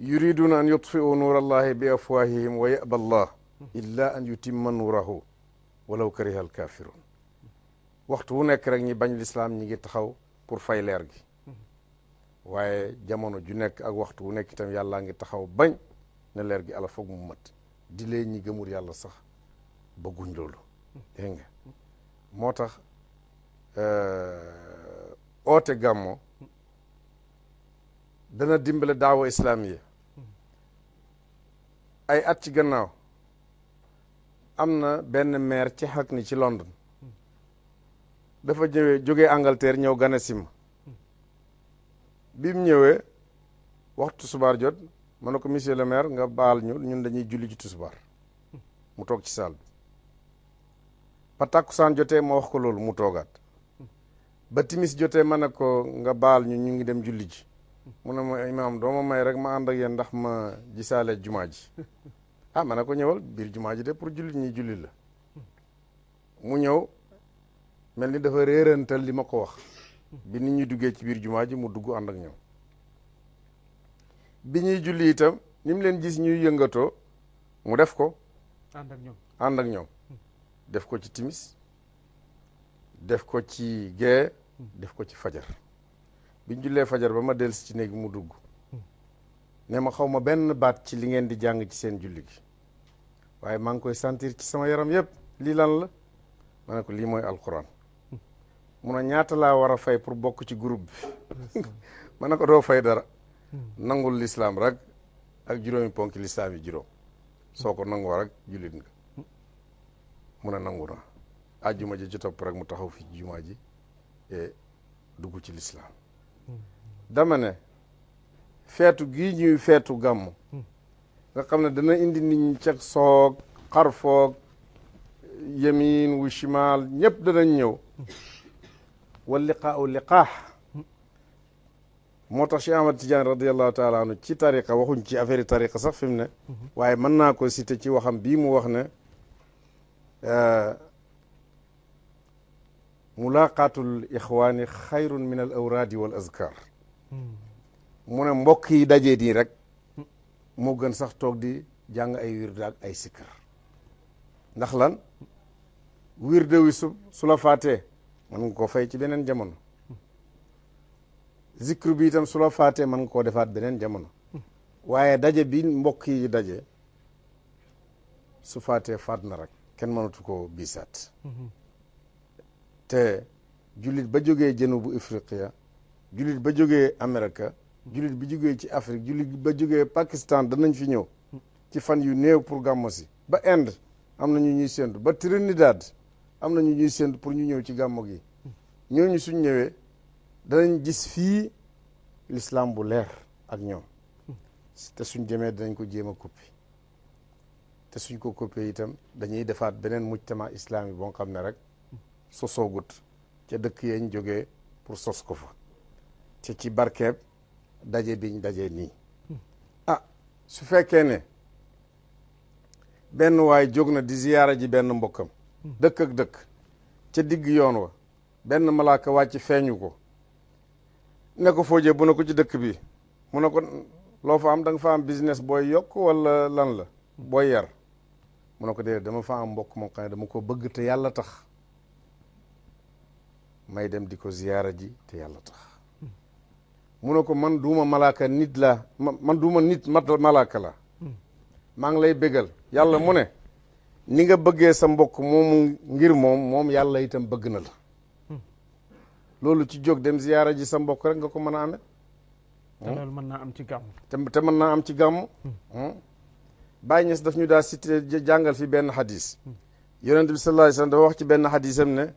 yuriduna an yutfi'u nuura allahi bi afwahihim wa yaba allah illa an yutimma nuurahu walaw kariha alkafirun waxtu wu nekk rek ñi bañ lislaam ñi ngi taxaw pour fay leer gi waaye jamono ju nekk ak waxtu wu nekk itam yàllaa ngi taxaw bañ ne leer gi ala foog mu mat di lee ñi gëmul yàlla sax bëgguñ loolu dégg nga moo tax oote gàmmo dana dimbale daawa islaamiya ay at ci gannaaw am na benn maire ci xak ni ci London dafa jógee Angleterre ñëw gane si ma bi mu ñëwee waxtu tusubaar jot ma ne ko monsieur le maire nga baal ñu ñun dañuy julli ci tusubaar mu toog ci saal bi ba tàkkusaan jotee ma wax ko loolu mu toogaat ba timis jotee ma ne ko nga baal ñu ngi dem julli ji mu ne ma imaam doo ma may rek ma ànd ak yéen ndax ma gisaale jumaa ji ah ma ne ko ñëwal biir jumaa ji de pour julli ñi julli la mu ñëw mel ni dafa réerantal li ma ko wax bi nit ñi duggee ci biir jumaa ji mu dugg ànd ak ñoom bi ñuy julli itam ni mu leen gis ñuy yëngatoo mu def ko ànd ak ñoom def ko ci timis def ko ci gee def ko ci fajar biñ jullee fajar ba ma dellusi ci néeg mu dugg ne ma xaw ma benn baat ci li ngeen di jàng ci seen julli gi waaye maa ngi koy sentir ci sama yaram yëpp lii lan la ma ne ko lii mooy alquran mun a ñaata laa war a fay pour bokk ci groupe bi ma ne ko doo fay dara nangul lislaam rek ak juróomi ponki lislaam yi juróom soo ko nangoo rek jullit nga mun a nangu na àjjuma ji ci topp rek mu taxaw fi jumaa ji e dugg ci lislaam dama ne feetu gii ñuy feetu gàmm nga xam ne dana indi nit ñi ceg soog xarfoog yamin wu shimal ñëpp danañ ñëw wal liqaau liqaax moo tax Cheikh Ahmad Tidiane radiallahu taala anhu ci tariqa waxuñ ci affaire tariqa sax fi mu ne waaye mën naa ko cité ci waxam bii mu wax ne mulaqaatul ixwaani xayrun min al awraadi wal azkar mu ne mbokk yi dajee nii rek moo gën sax toog di jàng ay wirde ak ay sikkar ndax lan wirde wi su la faatee mën nga koo fay ci beneen jamono zikru bi itam su la faatee mën nga koo defaat beneen jamono waaye daje bi mbokk yi daje su faatee faat na rek kenn mënatu koo biisaat te jullit ba jógee janubu Ifriqiya jullit ba jógee Amérique jullit bi jógee ci Afrique jullit ba jógee Pakistan danañ fi ñëw ci fan yu néew pour gàmmo si ba Inde am na ñu ñuy séntu ba Trinidad am na ñu ñuy séntu pour ñu ñëw ci gàmmo gi ñooñu suñ ñëwee danañ gis fii l'islam bu leer ak ñoom te suñ demee danañ ko jéem a koppi te suñ ko coppee itam dañuy defaat beneen mujtama islami boo xam ne rek sosoogut ca dëkk yeñ jógee pour sos ko fa te ci barkeeb daje biñ daje nii ah su fekkee ne benn waay jóg na di ziyaara ji benn mbokkam dëkk ak dëkk ca digg yoon wa benn malaaka wàcc feeñu ko ne ko foojee bu ne ko ci dëkk bi mu ne ko loo fa am da nga fa am business booy yokk wala lan la booy yar mu ne ko déedéet dama fa am mbokk moo xam ne dama ko bëgg te yàlla tax may dem di ko ziyaara ji te yàlla tax mu ne ko man duuma malaaka nit la man duuma nit malaaka la maa ngi lay bégal yàlla mu ne ni nga bëggee sa mbokk moomu ngir moom yàlla itam bëgg na la loolu ci jóg dem ziyaara ji sa mbokk rek nga ko mën a amee te loolu mën naa am ci gàmm te mën naa am ci gàmm Baay Ñas daf ñu daa cité jàngal fi benn xadis yonent bi sallallahu alayhi wasallam dafa wax ci benn xadisam ne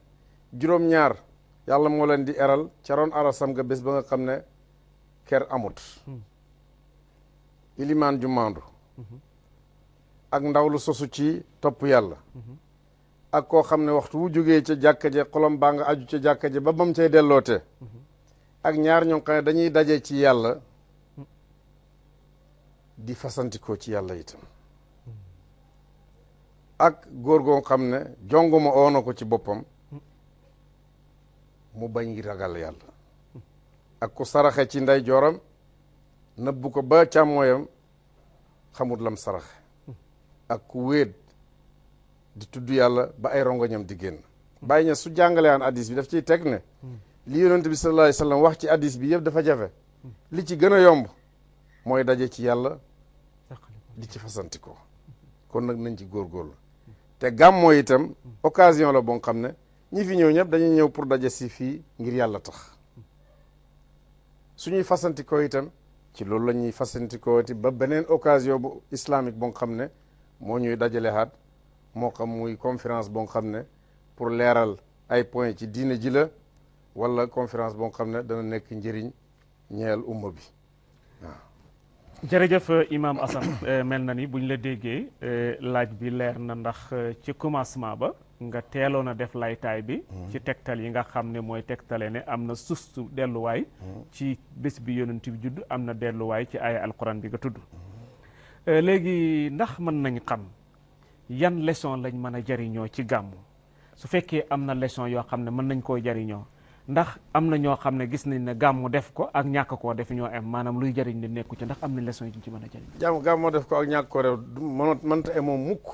juróom-ñaar yàlla moo leen di eral ca roon arasam nga bés ba nga xam ne ker amut ilimaan ju maandu ak ndaw lu sosu ci topp yàlla ak koo xam ne waxtu wu jógee ca jàkka je xolom baa nga aju ca jàkka je ba bam cay delloote ak ñaar ñoo xam ne dañuy daje ci yàlla di fasantikoo ci yàlla itam ak góor goo xam ne jonguma oona ko ci boppam mu bañ ngi ragal yàlla ak ku saraxe ci ndey jooram nëbbu ko ba càmmooyam xamut lam saraxe ak ku wéet di tudd yàlla ba ay rongoñam di génn bàyyi ña su jàngale aan addis bi daf ciy teg ne li yonent bi sallallahu alayhi wasallam wax ci addis bi yëpp dafa jafe li ci gën a yomb mooy daje ci yàlla di ci fasantikoo kon nag nañ ci góorgóorlu te gàmmoo itam occasion la boo xam ne ñi fi ñëw ñëpp dañuy ñëw pour daje si fii ngir yàlla tax suñuy fasantikoo itam ci loolu la ñuy fasantikoo ti ba beneen occasion bu islamique boo xam ne moo ñuy dajale haat moo xam muy conférence boo xam ne pour leeral ay point ci diine ji la wala conférence boo xam ne dana nekk njëriñ ñeel umma bi waaw. jërëjëf Imam Assane mel na ni buñ la déggee laaj bi leer na ndax ci commencement ba nga teeloon a def laytaay bi ci tegtal yi nga xam ne mooy tegtale ne am na sustu delluwaay ci bés bi yonent bi judd am na delluwaay ci aaya alquran bi nga tudd léegi ndax mën nañ xam yan leçon lañ mën a jariñoo ci gàmmu su fekkee am na leçon yoo xam ne mën nañ koo jariñoo ndax am na ñoo xam ne gis nañ ne gàmmu def ko ak ñàkk koo def ñoo am maanaam luy jariñ ne nekku ci ndax am na leçon yi ci mën a jariñ gàmmu def ko ak ñàkk koo def mënta e moom mukk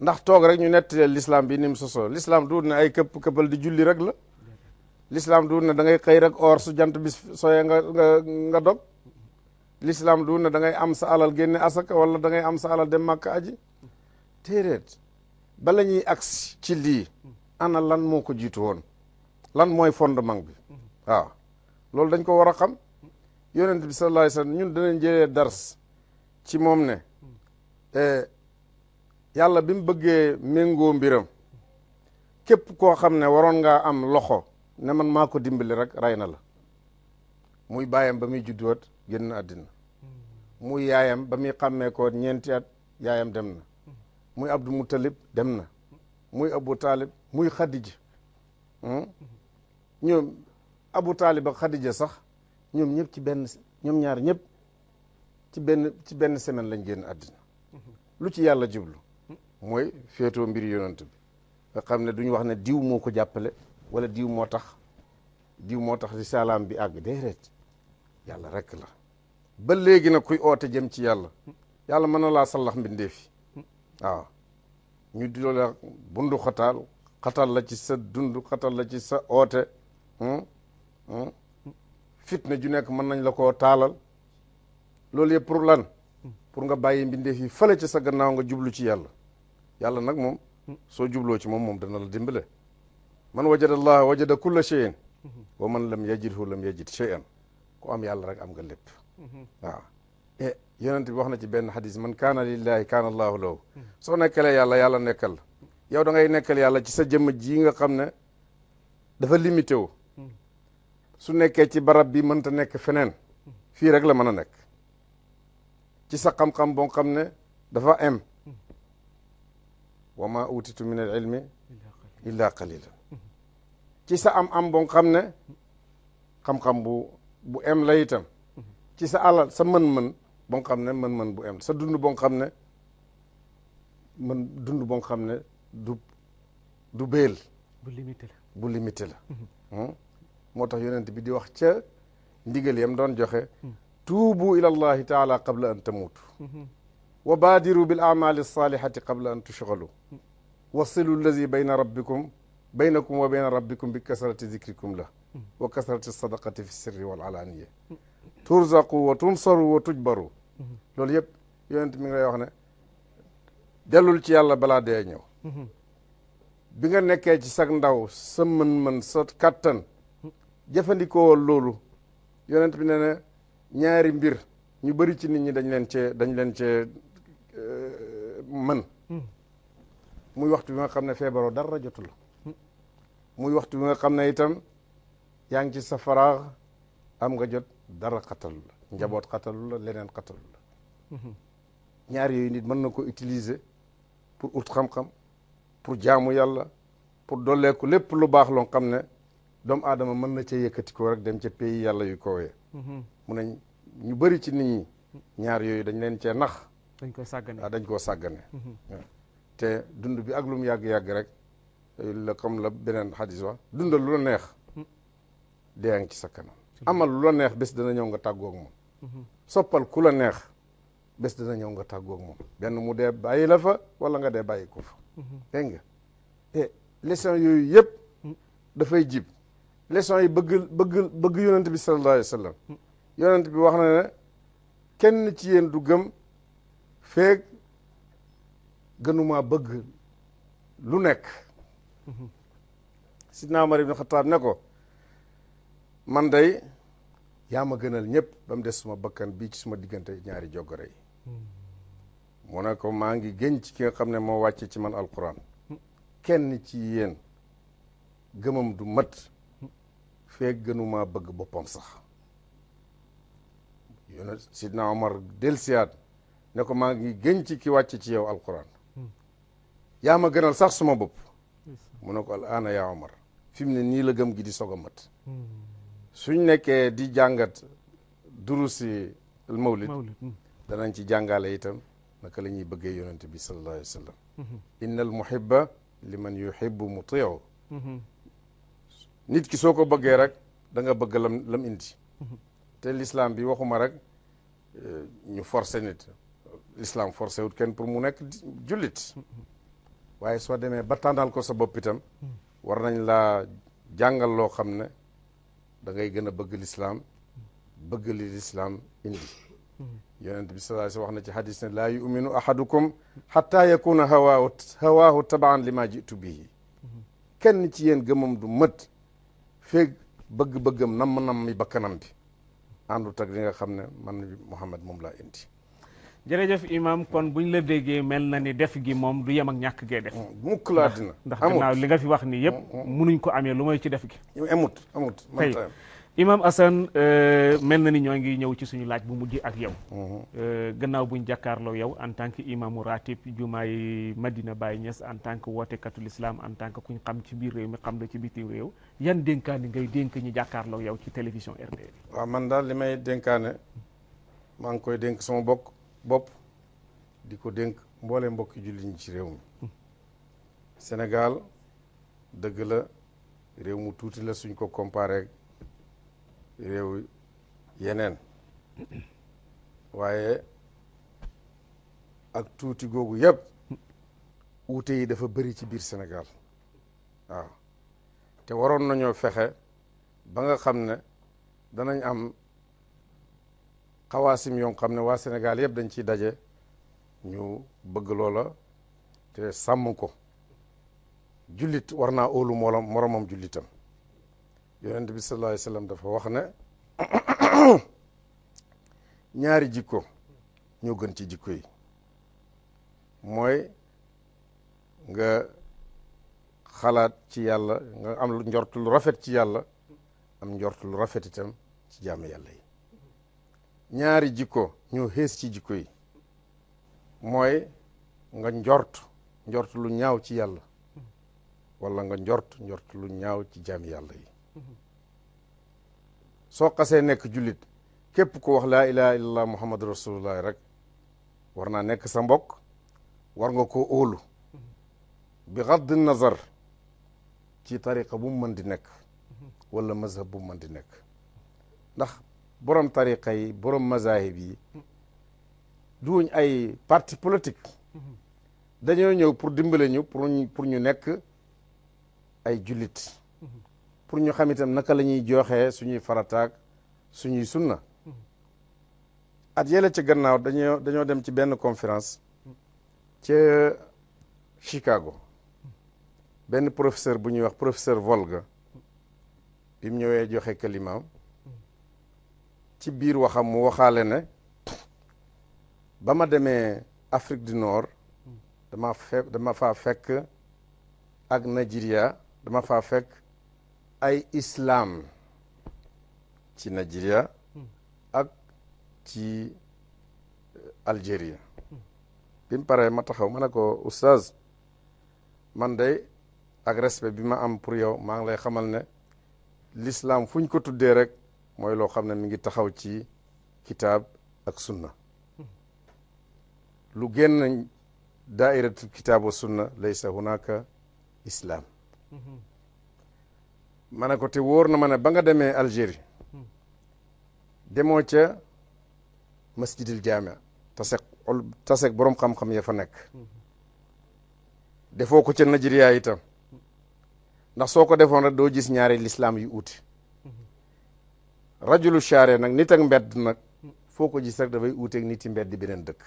ndax toog rek ñu nettalee l'islam bi ni mu sosoo l'islam duut ne ay këppal di julli rek la l'islam duut ne da ngay xëy rek or su jant bi sooyee nga dog l'islam duut ne da ngay am sa alal génne asaka wala da ngay am sa alal dem màkka aji téeréet bala ñuy agsi ci lii ana lan moo ko jiitu woon lan mooy fondement bi waaw loolu dañ ko war a xam yonent bi sallallahu alayhi wasallam ñun danañ jëlee dars ci moom ne yàlla bi mu bëggee méngoo mbiram képp koo xam ne waroon ngaa am loxo ne man maa ko dimbali rek rey na la muy baayam ba muy judduwaat génn àddina muy yaayam ba muy xàmmee ko ñeenti at yaayam dem na muy Abdou Muttalib dem na muy Abu Talib muy Khadija ñoom Abu Talib ak Khadija sax ñoom ñëpp ñoom ñaar ñëpp ci benn semaine lañ génn àddina lu ci yàlla jublu mooy féetoo mbir yonent bi nga xam ne duñu wax ne diw moo ko jàppale wala diw moo tax risalaam bi àgg déedéet yàlla rek la ba léegi nag kuy oote jëm ci yàlla yàlla mën na laa sallax mbindeefi waaw ñu di la bundu xatal la ci sa dund xatal la ci sa oote fitna ju nekk mën nañ la koo taalal loolu yëpp pour lan pour nga bàyyi mbindeef yi fële ci sa gannaaw nga jublu ci yàlla yàlla nag moom soo jubloo ci moom dana la dimbale man wajada allah wajada kulla shay'in wa man lam yajidhu lam yajid shay'an ku am yàlla rek am nga lépp waaw yonent bi wax na ci benn xadis man kaana lillahi kaana allahu lahu soo nekkalee yàlla nekkal la yow da ngay nekkal yàlla ci sa jëmm ji nga xam ne dafa limité wu su nekkee ci barab bi mënta nekk feneen fii rek la mën a nekk ci sa xam-xam boo xam ne dafa am wa ma utitu min al ilmi illa qalilan ci sa am boo xam ne xam-xam bu am la itam ci sa alal sa mën-mën boo xam ne mën-mën bu am sa dund boo xam ne dund boo xam ne du béel bu limité la moo tax yonent bi di wax ca ndigal yam doon joxe tuubu ila allahi taala qabla an tamuutu wa baadiru bil amali salihati qabla an tushgalu wasilu allazi baynakum wa bayna rabbikum bi kasrati zikrikum la wa kasrati sadaqati fi sirri wal alaniya turzaqu wa tunsaru wa tujbaru loolu yëpp yonent mi ngi lay wax ne dellul ci yàlla balaa dee ñëw bi nga nekkee ci sag ndaw sa mën-mën sa kattan jëfandikoo loolu yonent bi ne ne ñaari mbir ñu bëri ci nit ñi dañ leen cee mën muy waxtu bi nga xam ne feebaroo dara jotu la muy waxtu bi nga xam ne itam yaa ngi ci sa faraax am nga jot dara xatalu la njaboot xatalu la leneen xatalu la ñaar yooyu nit mën na ko utiliser pour ut xam-xam pour jaamu yàlla pour dolleeku lépp lu baax loo xam ne doomu aadama mën na cee yëkkati ko rek dem ca pays yàlla yu kowee mu ne ñu bëri ci nit ñi ñaar yooyu dañ leen cee nax dañ koo sàggane te dund bi ak lu mu yàgg-yàgg rek la comme la beneen xadis wax dundal lu la neex dee ngi ci sa kanam amal lu la neex bés dana ñëw nga tàggoog moom soppal ku la neex bés dana ñëw nga tàggoog moom benn mu dee bàyyi la fa wala nga dee bàyyi ko fa dégg nga et leçon yooyu yëpp dafay jib leçon yi bëgg yonent bi sallallahu alayhi wa sallam yonent bi wax na ne kenn ci yéen du gëm feeg gënumaa bëgg lu nekk sidna Umar ibn Xattaab ne ko man day yaa ma gënal ñëpp ba mu des suma bakkan bii ci suma diggante ñaari joggare yi mu ne ko maa ngi gën ci ki nga xam ne moo wàcce ci man alquran kenn ci yéen gëmam du mat feeg gënumaa bëgg boppam sax yone sidna Omar delsiyaat ne ko maa ngi gën ci ki wàcce ci yow alquran yaa ma gënal sax suma bopp mu ne ko al aana yaa Omar fi mu ne nii la gëm gi di soog a mat suñ nekkee di jàngat durusi al mawlid danañ ci jàngale itam naka la ñuy bëggee yonente bi sallallahu alayhi wa sallam inna al muhibba liman yuhibbu muti'u nit ki soo ko bëggee rek da nga bëgg lam indi te l'islam bi waxuma rek ñu forcé nit l'islam forcé wut kenn pour mu nekk jullit waaye soo demee ba tànnal ko sa bopp itam war nañ laa jàngal loo xam ne da ngay gën a bëgg l'islam bëgg li l'islam indi yonent bi sallallahu alayhi wasallam wax na ci hadis ne laa yuminu ahadukum hatta yakuna hawaahu tabaan li ma jitu bihi kenn ci yéen gëmam du mët feeg bëgg-bëggam namm mi bakkanam bi àndut ak li nga xam ne man Muhammad moom laa indi jërëjëf imam kon buñ la déggee mel na ni def gi moom du yem ak ñàkk gee def mukk laa dina ndax gannaaw li nga fi wax ni yëpp munuñ ko amee lu mooy ci def gi amut tey imam Assane mel na ni ñoo ngi ñëw ci suñu laaj bu mujj ak yow gannaaw buñ jàkkaarloo yow en tant que imamu ratib jumaay Madina Baye Niass en tant que wootekatu l'islam en tant que kuñ xam ci biir réew mi xam la ci bitim réew yan dénkaani ngay dénk ñi jàkkaarloo yow ci télévision RDV waaw man daal li may dénkaane maa ngi koy dénk sama bopp di ko dénk mboole mbokki jullit ñi ci réew mi Sénégal dëgg la réew mu tuuti la suñ ko comparé réew yeneen waaye ak tuuti googu yëpp uute yi dafa bëri ci biir Sénégal waaw te waroon nañoo fexe ba nga xam ne danañ am xawaasim yoo xam ne waa Sénégal yëpp dañ ciy daje ñu bëgg loola te sàmm ko jullit war naa óolu moromam jullitam yonent bi sallallahu alayhi wa sallam dafa wax ne ñaari jikko ñoo gën ci jikko yi mooy nga xalaat ci yàlla nga am njort lu rafet ci yàlla am njort lu rafet itam ci jaamu yàlla yi ñaari jikko ñoo xees ci jikko yi mooy nga njort lu ñaaw ci yàlla wala nga njort lu ñaaw ci jaami yàlla yi soo xasee nekk jullit képp ku wax laa ilaha illallah muhammadu rasulullah rek war naa nekk sa mbokk war nga koo óolu bi gadd nazar ci tariqa bu mu mën di nekk wala mazhab bu mu mën di nekk ndax borom tariqa yi borom mazahib yi duuñ ay parti politique dañoo ñëw pour dimbale ñu pour ñu nekk ay jullit pour ñu xam itam naka la ñuy joxee suñuy farataak suñuy sunna at yële ci gannaaw dañoo dem ci benn conférence ca Chicago benn professeur bu ñuy wax professeur Volga bi mu ñëwee joxe kalimaam ci biir waxam mu waxaale ne ba ma demee Afrique du Nord dama faa fekk ak Nigeria dama faa fekk ay islam ci Nigeria ak ci Algérie bi mu paree ma taxaw ma ne ko oustaz man day ak respect bi ma am pour yow maa ngi lay xamal ne l'islam fu ñu ko tuddee rek mooy loo xam ne mi ngi taxaw ci kitaab ak sunna lu génn daairatu kitaab wa sunna laysa hunaka islam ma ne ko te wóor na ma ne ba nga demee Algérie demoo ca masjidil jaami tasek boroom xam-xam ya fa nekk defoo ko ca Nigeria itam ndax soo ko defoon rek doo gis ñaari lislaam yu uti rajulu shaare nag nit ak mbedd nag foo ko gis rek dafay uuteeg nit yi mbedd beneen dëkk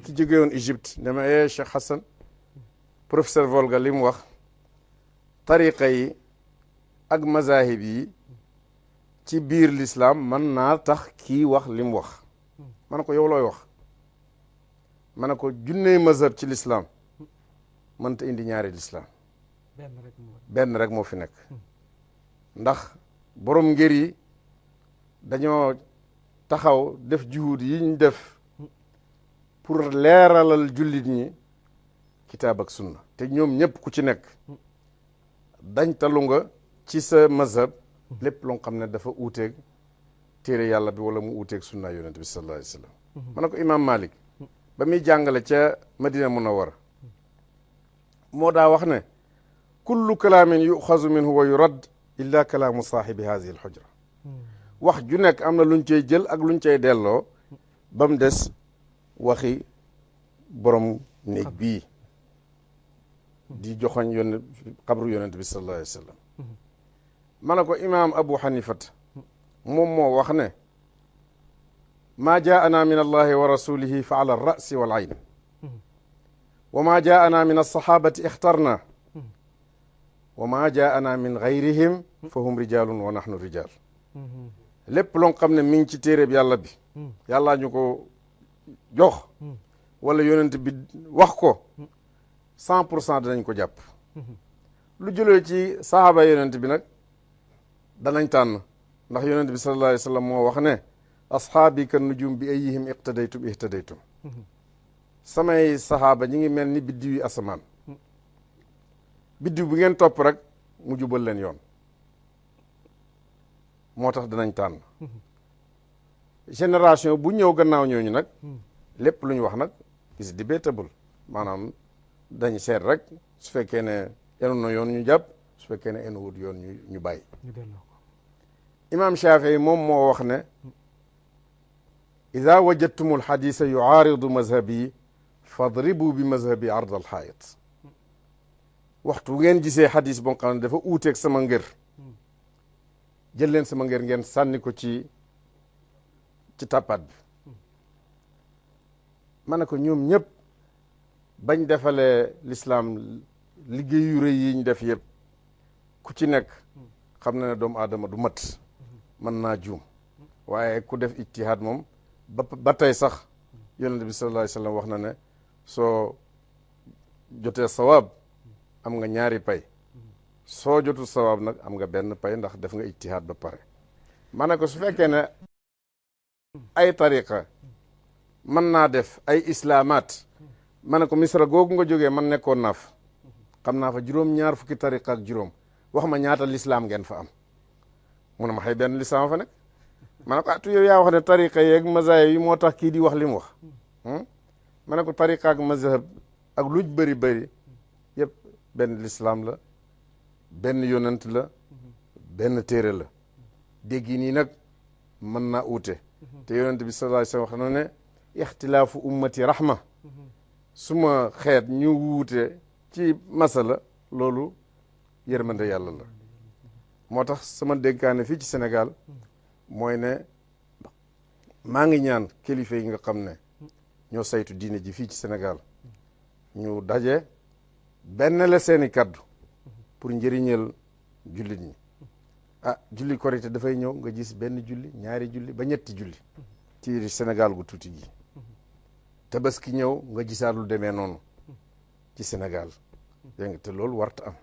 ki jóge woon Égypte dama Cheikh Hassan professeur Volga li mu wax tariqa yi ak mazahib yi ci biir l'islam mën naa tax kii wax li mu wax ma ne ko yow looy wax ma ne ko junney mazhab ci l'islam mënta indi ñaari l'islam benn rek moo fi nekk ndax borom ngir yi dañoo taxaw def juhud yi ñu def pour leeralal jullit ñi kitaab ak sunna te ñoom ñëpp ku ci nekk dañ talu nga ci sa mazhab lépp loo xam ne dafa uuteeg téere yàlla bi wala mu uuteeg sunna yonent bi sallallahu alayhi wa sallam ma ne ko imam Malik ba muy jàngale ca Madina Munawwara moo daa wax ne kullu kalaamin yuxazu minhu wa yurad illa kalaamu saahibi hadihi alxujra wax ju nekk am na luñ cay jël ak luñ cay delloo ba mu des waxi borom néeg bii di joxoñ yónne xabru yonent bi sallallahu alayhi wa sallam ma ne ko imaam Abu Hanifat moom moo wax ne maa jaana min allahi wa rasulihi fa ala alrasi wal ayn wa maa jaana min alsahabati ixtarna wa maa jaana min gayrihim fa hum rijalun wa nahnu rijal lépp loo xam ne mi ngi ci téeréb yàlla bi yàllaa ñu ko jox wala yonent bi wax ko 100% danañ ko jàpp lu jëlee ci sahaaba yonent bi nag danañ tànn ndax yonent bi sallallahu alayhi wa sallam moo wax ne ashaabi kan nujum bi ayyihim iqtadaytum ihtadaytum samay sahaaba ñi ngi mel ni biddiw yi asamaan biddiw bu ngeen topp rek mu jubal leen yoon moo tax danañ tànn génération bu ñëw gannaaw ñooñu nag lépp lu ñu wax nag is debatable maanaam dañ seet rek su fekkee ne enu na yoon ñu jàpp su fekkee ne enu wut yoon ñu bàyyi imam Shafii moom moo wax ne ida wajadtumu alxadisa yuaaridu mazhabi fadribu bi mazhabi ard alxaayit waxtu bu ngeen gisee xadis boo xam ne dafa uuteeg sama ngër jël leen sama ngër ngeen sànni ko ci tàppaat bi ma ne ko ñoom ñëpp bañ defalee l'islam liggéey yu rëy yi ñu def yëpp ku ci nekk xam na ne doomu aadama du mat mën naa juum waaye ku def ijtihaad moom ba tey sax yonent bi sallallahu alayhi wa sallam wax na ne soo jotee sawaab am nga ñaari pay soo jotul sawaab nag am nga benn pay ndax def nga ijtihaad ba pare ma ne ko su fekkee ne ay tariqa mën naa def ay islaamaat ma ne ko misra googu nga jógee man nekkoon naa fa xam naa fa juróom-ñaar fukki tariqa ak juróom wax ma ñaata lislaam ngeen fa am mu ne ma xëy benn lislaam fa nekk ma ne ko atu yow yaa wax ne tariqa yeeg mazahib yi moo tax kii di wax li mu wax ma ne ko tariqa ak mazhab ak luj bëri bëri yëpp benn lislaam la benn yonent la benn téere la dégg yi nii nag mën naa uute te yonent bi sallallahu alayhi wa sallam wax na ne ixtilaafu ummati rahma suma xeet ñu wuute ci masala loolu yërmande yàlla la moo tax sama dénkaane fii ci Sénégal mooy ne maa ngi ñaan kilifa yi nga xam ne ñoo saytu diine ji fii ci Sénégal ñu daje benn la seeni kaddu pour njëriñal jullit ñi julli korité dafay ñëw nga gis benn julli ñaari julli ba ñetti julli ci Sénégal gu tuuti gi tabaski ñëw nga gisaat lu demee noonu ci Sénégal dégg nga te loolu warta am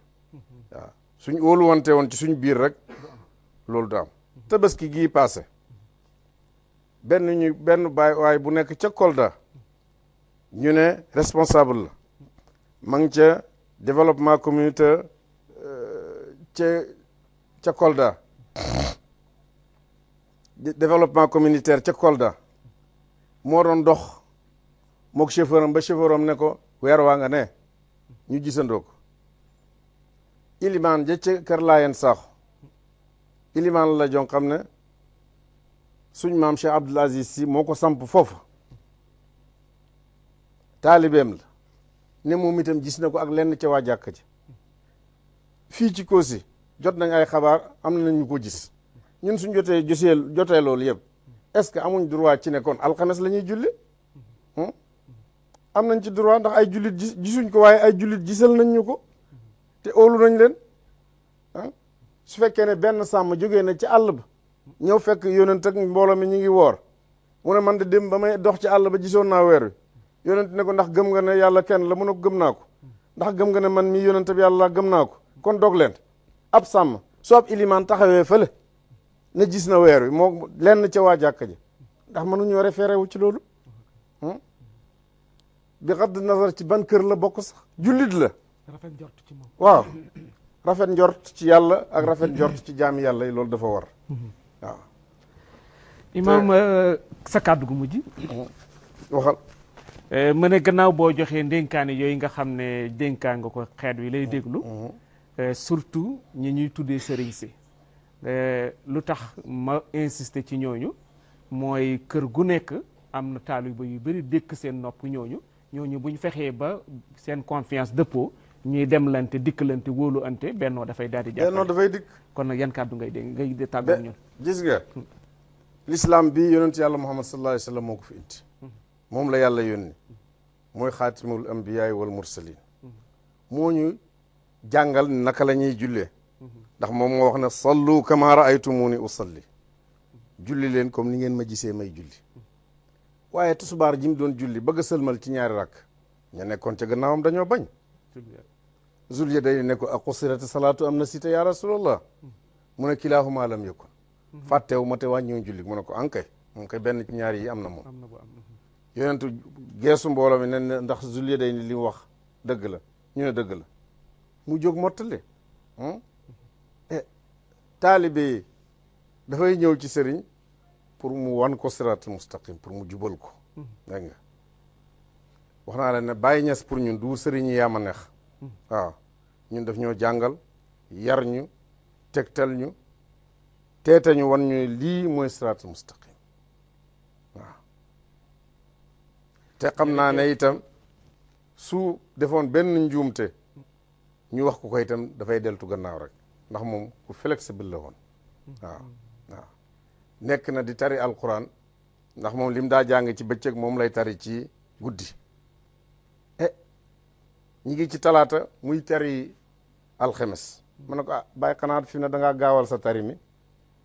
waaw suñ óolu wante woon ci suñ biir rek loolu du am tabaski gii passé benn waay bu nekk ca Kolda ñu ne responsable la ma ngi ca développement communautaire ca Kolda développement communautaire ca Kolda moo doon dox mook chauffeur am ba chauffeur am ne ko weer waa nga ne ñu gisandoo ko ilimaan ja ca kër Laayeen Saaxu ilimaan la jon xam ne suñ maam Cheikh Abdoul Aziz Sy moo ko samp foofu taalibeem la ne moom itam gis na ko ak lenn ca waa jàkka ji fii ci Kossy jot nañ ay xabaar am na ñu ko gis ñun suñ jotee loolu yëpp est-ce que amuñ droit ci ne kon alxames la ñuy julli am nañ ci droit ndax ay jullit gisuñ ko waaye ay jullit gisal nañ ñu ko te óolu nañ leen su fekkee ne benn sàmm jógee na ci àll ba ñëw fekk yonent ak mbooloo mi ñu ngi woor mu ne man de dem ba may dox ci àll ba gisoon naa weer wi yonent ne ko ndax gëm nga ne yàlla kenn la mu ne ko gëm naa ko ndax gëm nga ne man mii yonent bi yàlla gëm naa ko kon dog leen ab sàmm soo ab ilimaan taxawee fële ne gis na weer wi moo lenn ca waa jàkka ji ndax mënuñoo référé wu ci loolu bi xadd nazar ci ban kër la bokk sax jullit la rafet njort ci moom waaw rafet njort ci yàlla ak rafet njort ci jaami yàlla yi loolu dafa war waaw imaam sa kàddu gu mujj waxal mu ne gannaaw boo joxee ndénkaane yooyu nga xam ne dénkaa nga ko xeet wi lay déglu surtout ñi ñuy tuddee sëriñ si lu tax ma insister ci ñooñu mooy kër gu nekk am na taaliba yu bëri dékk seen nopp ñooñu buñ fexee ba seen confiance dëppoo ñuy demlante dikkalante wóolu ante bennoo dafay daal di jàppale bennoo dafay dikk kon nag yan kàddu ngay dégg ngay tàggat ñun gis nga l'islam bi yonent yàlla muhammad sallallahu alayhi wa sallam moo ko fi indi moom la yàlla yónni mooy xaatimul ambiyaay wal mursalin moo ñu jàngal naka la ñuy jullee ndax moom moo wax ne sallu kama raaytumuni usalli julli leen comme ni ngeen ma gisee may julli waaye tusubaar ji mu doon julli bëgg a sëlmal ci ñaari rakk ña nekkoon ca gannaawam dañoo bañ Zulya day ne ko aqusirati salaatu am na sita ya rasulallah mu ne kilaahuma lam yakun fàttewu ma te wàññiwoon julli mu ne ko ankay moom kay benn ci ñaari yi am na moom yonentu geesu mbooloo mi ne ndax Zulya day ni li mu wax dëgg la ñu ne dëgg la mu jóg mottali taalibe yi dafay ñëw ci sëriñ pour mu wan ko siraatul mustaqim pour mu jubal ko dégg nga wax naa leen ne Baye Niass pour ñun du sëriñ yi yaama neex waaw ñun daf ñoo jàngal yar ñu tegtal ñu teete ñu wan ñu lii mooy siraatul mustaqim waaw te xam naa ne itam su defoon benn njuumte ñu wax ko itam dafay deltu gannaaw rek ndax moom ku flexible la woon waaw waaw nekk na di tari alquran ndax moom lim daa jàng ci bëccëg moom lay tari ci guddi ñi ngi ci talaata muy tari alxemes ma ne ko bàyyi xanaa fi ne da ngaa gaawal sa tari mi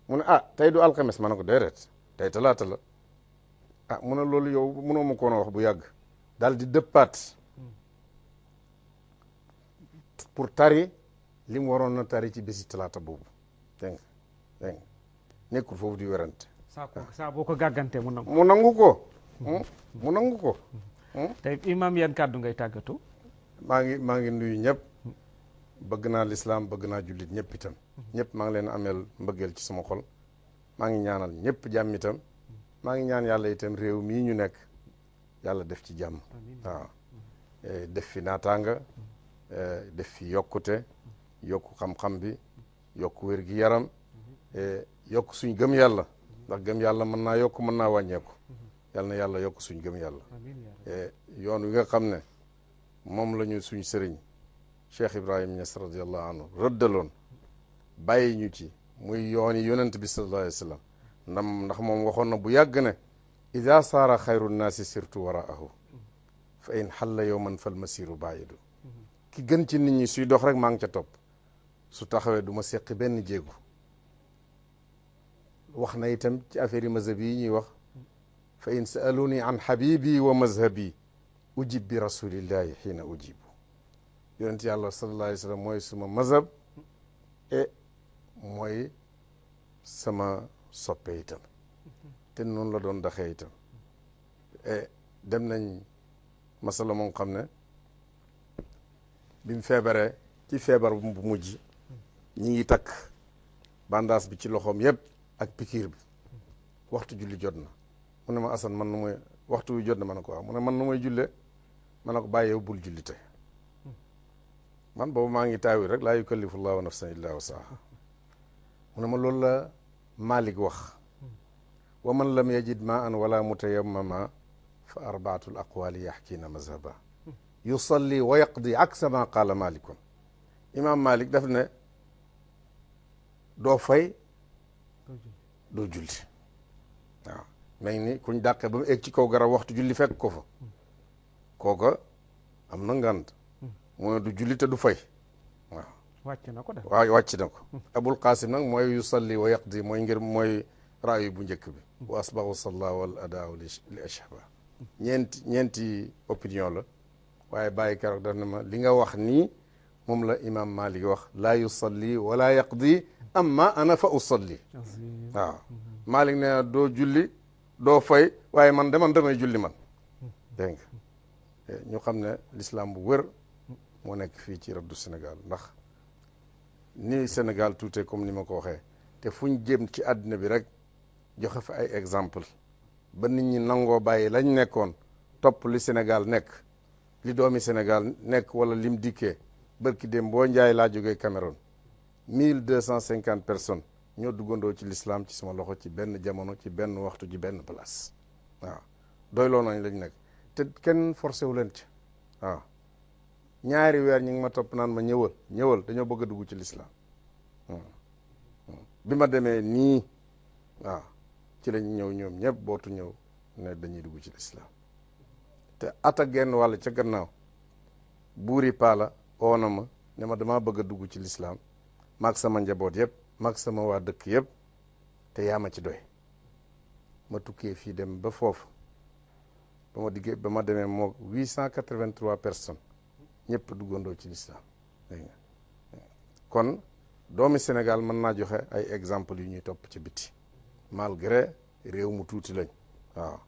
mu ne tey du alxemes ma ne ko déedéet tey talaata la mu ne loolu yow mënoo ma koon a wax bu yàgg daal di dëppaat pour tari li mu waroon na tari ci bési talaata boobu dégg nga nekkul foofu di werante saa boo ko gàggante mu nangu mu nangu ko tey imaam yan kàddu ngay tàggatu maa ngi nuyu ñëpp bëgg naa lislaam bëgg naa jullit ñëpp itam ñëpp maa ngi leen ameel mbëggeel ci sama xol maa ngi ñaanal ñëpp jàmm itam maa ngi ñaan yàlla itam réew mii ñu nekk yàlla def ci jàmm waaw def fi naataanga def fi yokkute yokku xam-xam bi yokku wér gi yaram yokk suñ gëm yàlla ndax gëm yàlla mën naa yokk mën naa wàññeeku yàlla na yàlla yokk suñ gëm yàlla yoon wi nga xam ne moom la ñu suñ sëriñ Cheikh Ibrahim Niass radiallahu anhu rëddaloon bàyyi ñu ci muy yooni yonent bi sallallahu alayhi wa sallam ndax moom waxoon na bu yàgg ne ida saara xayru nnaasi sirtu waraahu fa in xalla yowman fal masiru baayidu ki gën ci nit ñi suy dox rek maa ngi ca topp su taxawee du ma seqi benn jéegu wax na itam ci affaire yi mazhab yi ñuy wax fa in saaluni an habibi wa mazhabi ujib bi rasulillahi xiina ujibu yonent yàlla sallallahu alayhi wa sallam mooy suma mazhab mooy sama soppe itam te noonu la doon daxee itam dem nañ masala moom xam ne bi mu feebaree ci feebar bu mujj ñi ngi takk bandaas bi ci loxoom yëpp ak pikiir bi waxtu julli jot na mu ne ma Assane man nu muy waxtu wi jot na ma ne ko waaw mu ne man nu muy julle ma ne ko bàyyi yow bul julli tey man boobu maa ngi taawi rek laa yukallifu llahu nafsan illa wasaha mu ne ma loolu la Malik wax wa man lam yajid ma an wala mutayammama fa arbaatul aqwaali yaxkiina mazhaba yusalli wa yaqdi aksa ma qaala malikun imam Malik daf ne doo fay doo julli waaw mel ni kuñ dàqe ba mu egg ci kaw garab waxtu julli fekk ko fa kooka am na ngànt mooy du julli te du fay waaw wàcc na ko de waaw wàcc na ko abul qasim nag mooy yusalli wa yaqdi mooy ngir mooy raayu bu njëkk bi wa asbahu salla wal adaaw li ashaba ñeenti opinion la waaye bàyyi keroog daf ne ma li nga wax nii moom la imam Malik wax laa yusalli wala yaqdi amma ana fa usalli waaw Malik nee na doo julli doo fay waaye man damay julli man dégg nga ñu xam ne l'islam bu wër moo nekk fii ci rabdu Sénégal ndax ni Sénégal tuute comme ni ma ko waxee te fuñ jëm ci àddina bi rek joxe fa ay exemple ba nit ñi nangoo bàyyi lañ nekkoon topp li Sénégal nekk li doomi Sénégal nekk wala lim dikkee bërki dem boo njaay laa jógee Cameroun 1250 personnes ñoo duggandoo ci l'islam ci sama loxo ci benn jamono ci benn waxtu ci benn place waaw doyloo nañ lañ nekk te kenn forcé wu leen ci waaw ñaari weer ñi ngi ma topp naan ma ñëwal dañoo bëgg a dugg ci l'islam bi ma demee nii waaw ci lañ ñëw ñoom ñëpp bootu ñëw ne dañuy dugg ci l'islam te ata genn wàll ca gannaaw buuri paala oona ma ne ma damaa bëgg a dugg ci l'islam maag sama njaboot yëpp maag sama waa dëkk yëpp te yaa ma ci doy ma tukkee fii dem ba foofu ba ma demee moo 883 personnes ñëpp duggandoo ci l'islam dégg nga kon doomi Sénégal mën naa joxe ay exemple yu ñuy topp ci biti malgré réew mu tuuti lañ waaw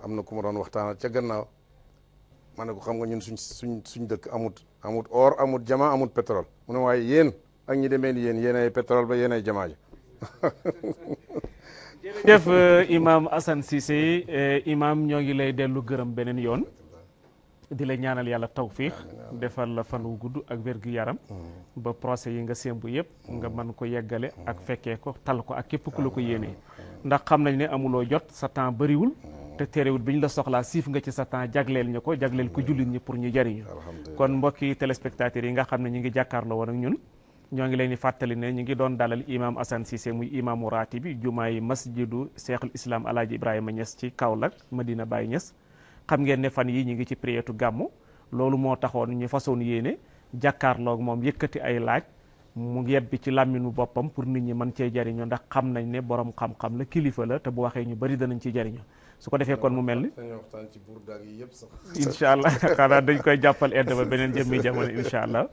am na ku ma doon waxtaanal ca gannaaw ma ne ko xam nga ñun suñ dëkk amut or amut jama amut pétrole mu ne waaye yéen ak ñi demee ni yéen ay pétrole ba yéen ay jamaa ji jërëjëf imam Assane Cissé imam ñoo ngi lay dellu gërëm beneen yoon di la ñaanal yàlla tawfiix defal la fan wu gudd ak wér-gu-yaram ba procès yi nga sémbu yëpp nga mën ko yeggale ak fekkee ko tal ko ak képp ku la ko yéenee ndax xam nañ ne amuloo jot sa temps bëriwul te terewul bi ñu la soxlaa siif nga ci sa temps jagleel ñu ko jagleel ko jullit ñi pour ñu jariñu kon mbokki téléspectateurs yi nga xam ne ñu ngi jàkkaarloo woon ak ñun ñoo ngi leen di fàttali ne ñu ngi doon dalal imam Assane Cissé muy imaamu raati bi jumaay masjidu Cheikhul Islam Alaaji Ibrahima Niass ci Kaolack Medina Baye Niass xam ngeen ne fan yi ñu ngi ci priyeetu gàmmu loolu moo taxoon ñu façon yéene jàkkaarloog moom yëkkati ay laaj mu yebbi ci làmminu boppam pour nit ñi mën cee jariñoo ndax xam nañ ne borom xam-xam la kilifa la te bu waxee ñu bari danañ ci jariñoo su ko defee kon mu mel ni incha allah xanaa dañ koy jàppal edd ba beneen jëmmi jamono incha allah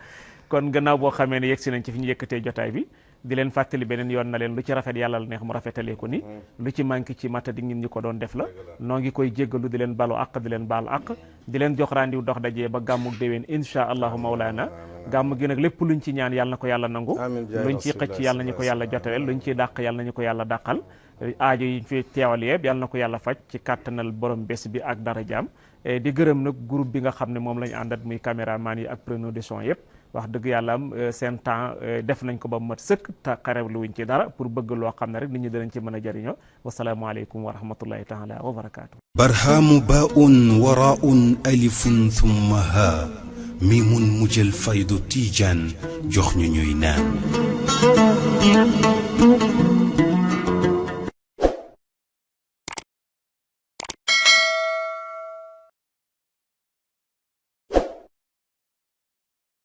kon gannaaw boo xamee ne yegg si nañ ci fi ñu yëkkatee jotaay bi di leen fàttali beneen yoon na leen lu ci rafet yàlla la neex mu rafetalee ko ni lu ci manqué ci matta di ngeen ñu ko doon def la noo ngi koy jéggalu di leen balu àq di leen baalu àq di leen jox randiw dox dajee ba gàmmuk déwén insha allahu mawlaana gàmm gi nag lépp luñ ci ñaan yàlla na ko yàlla nangu luñ ciy xëcc yàlla nañu ko yàlla jotaleel luñ ciy dàq yàlla nañu ko yàlla dàqal aajo yi fi teewal yëpp yàlla na ko yàlla faj ci kàttanal borom bés bi ak dara jaam di gërëm nag groupe bi nga xam ne moom lañu àndat muy caméraman yi ak preneur de son yëpp wax dëgg yàlla am seen temps def nañ ko ba mat sëkk te xarewlu wuñ ci dara pour bëgg loo xam ne rek nit ñi danañ ci mën a jëriñoo wasalaamaaleykum wa rahmatullahi taala wa barakaatu. barhaamu baa'un waraa'un alifun thumma haa miimun mujjal faydu tiijaan jox ñu ñuy naan.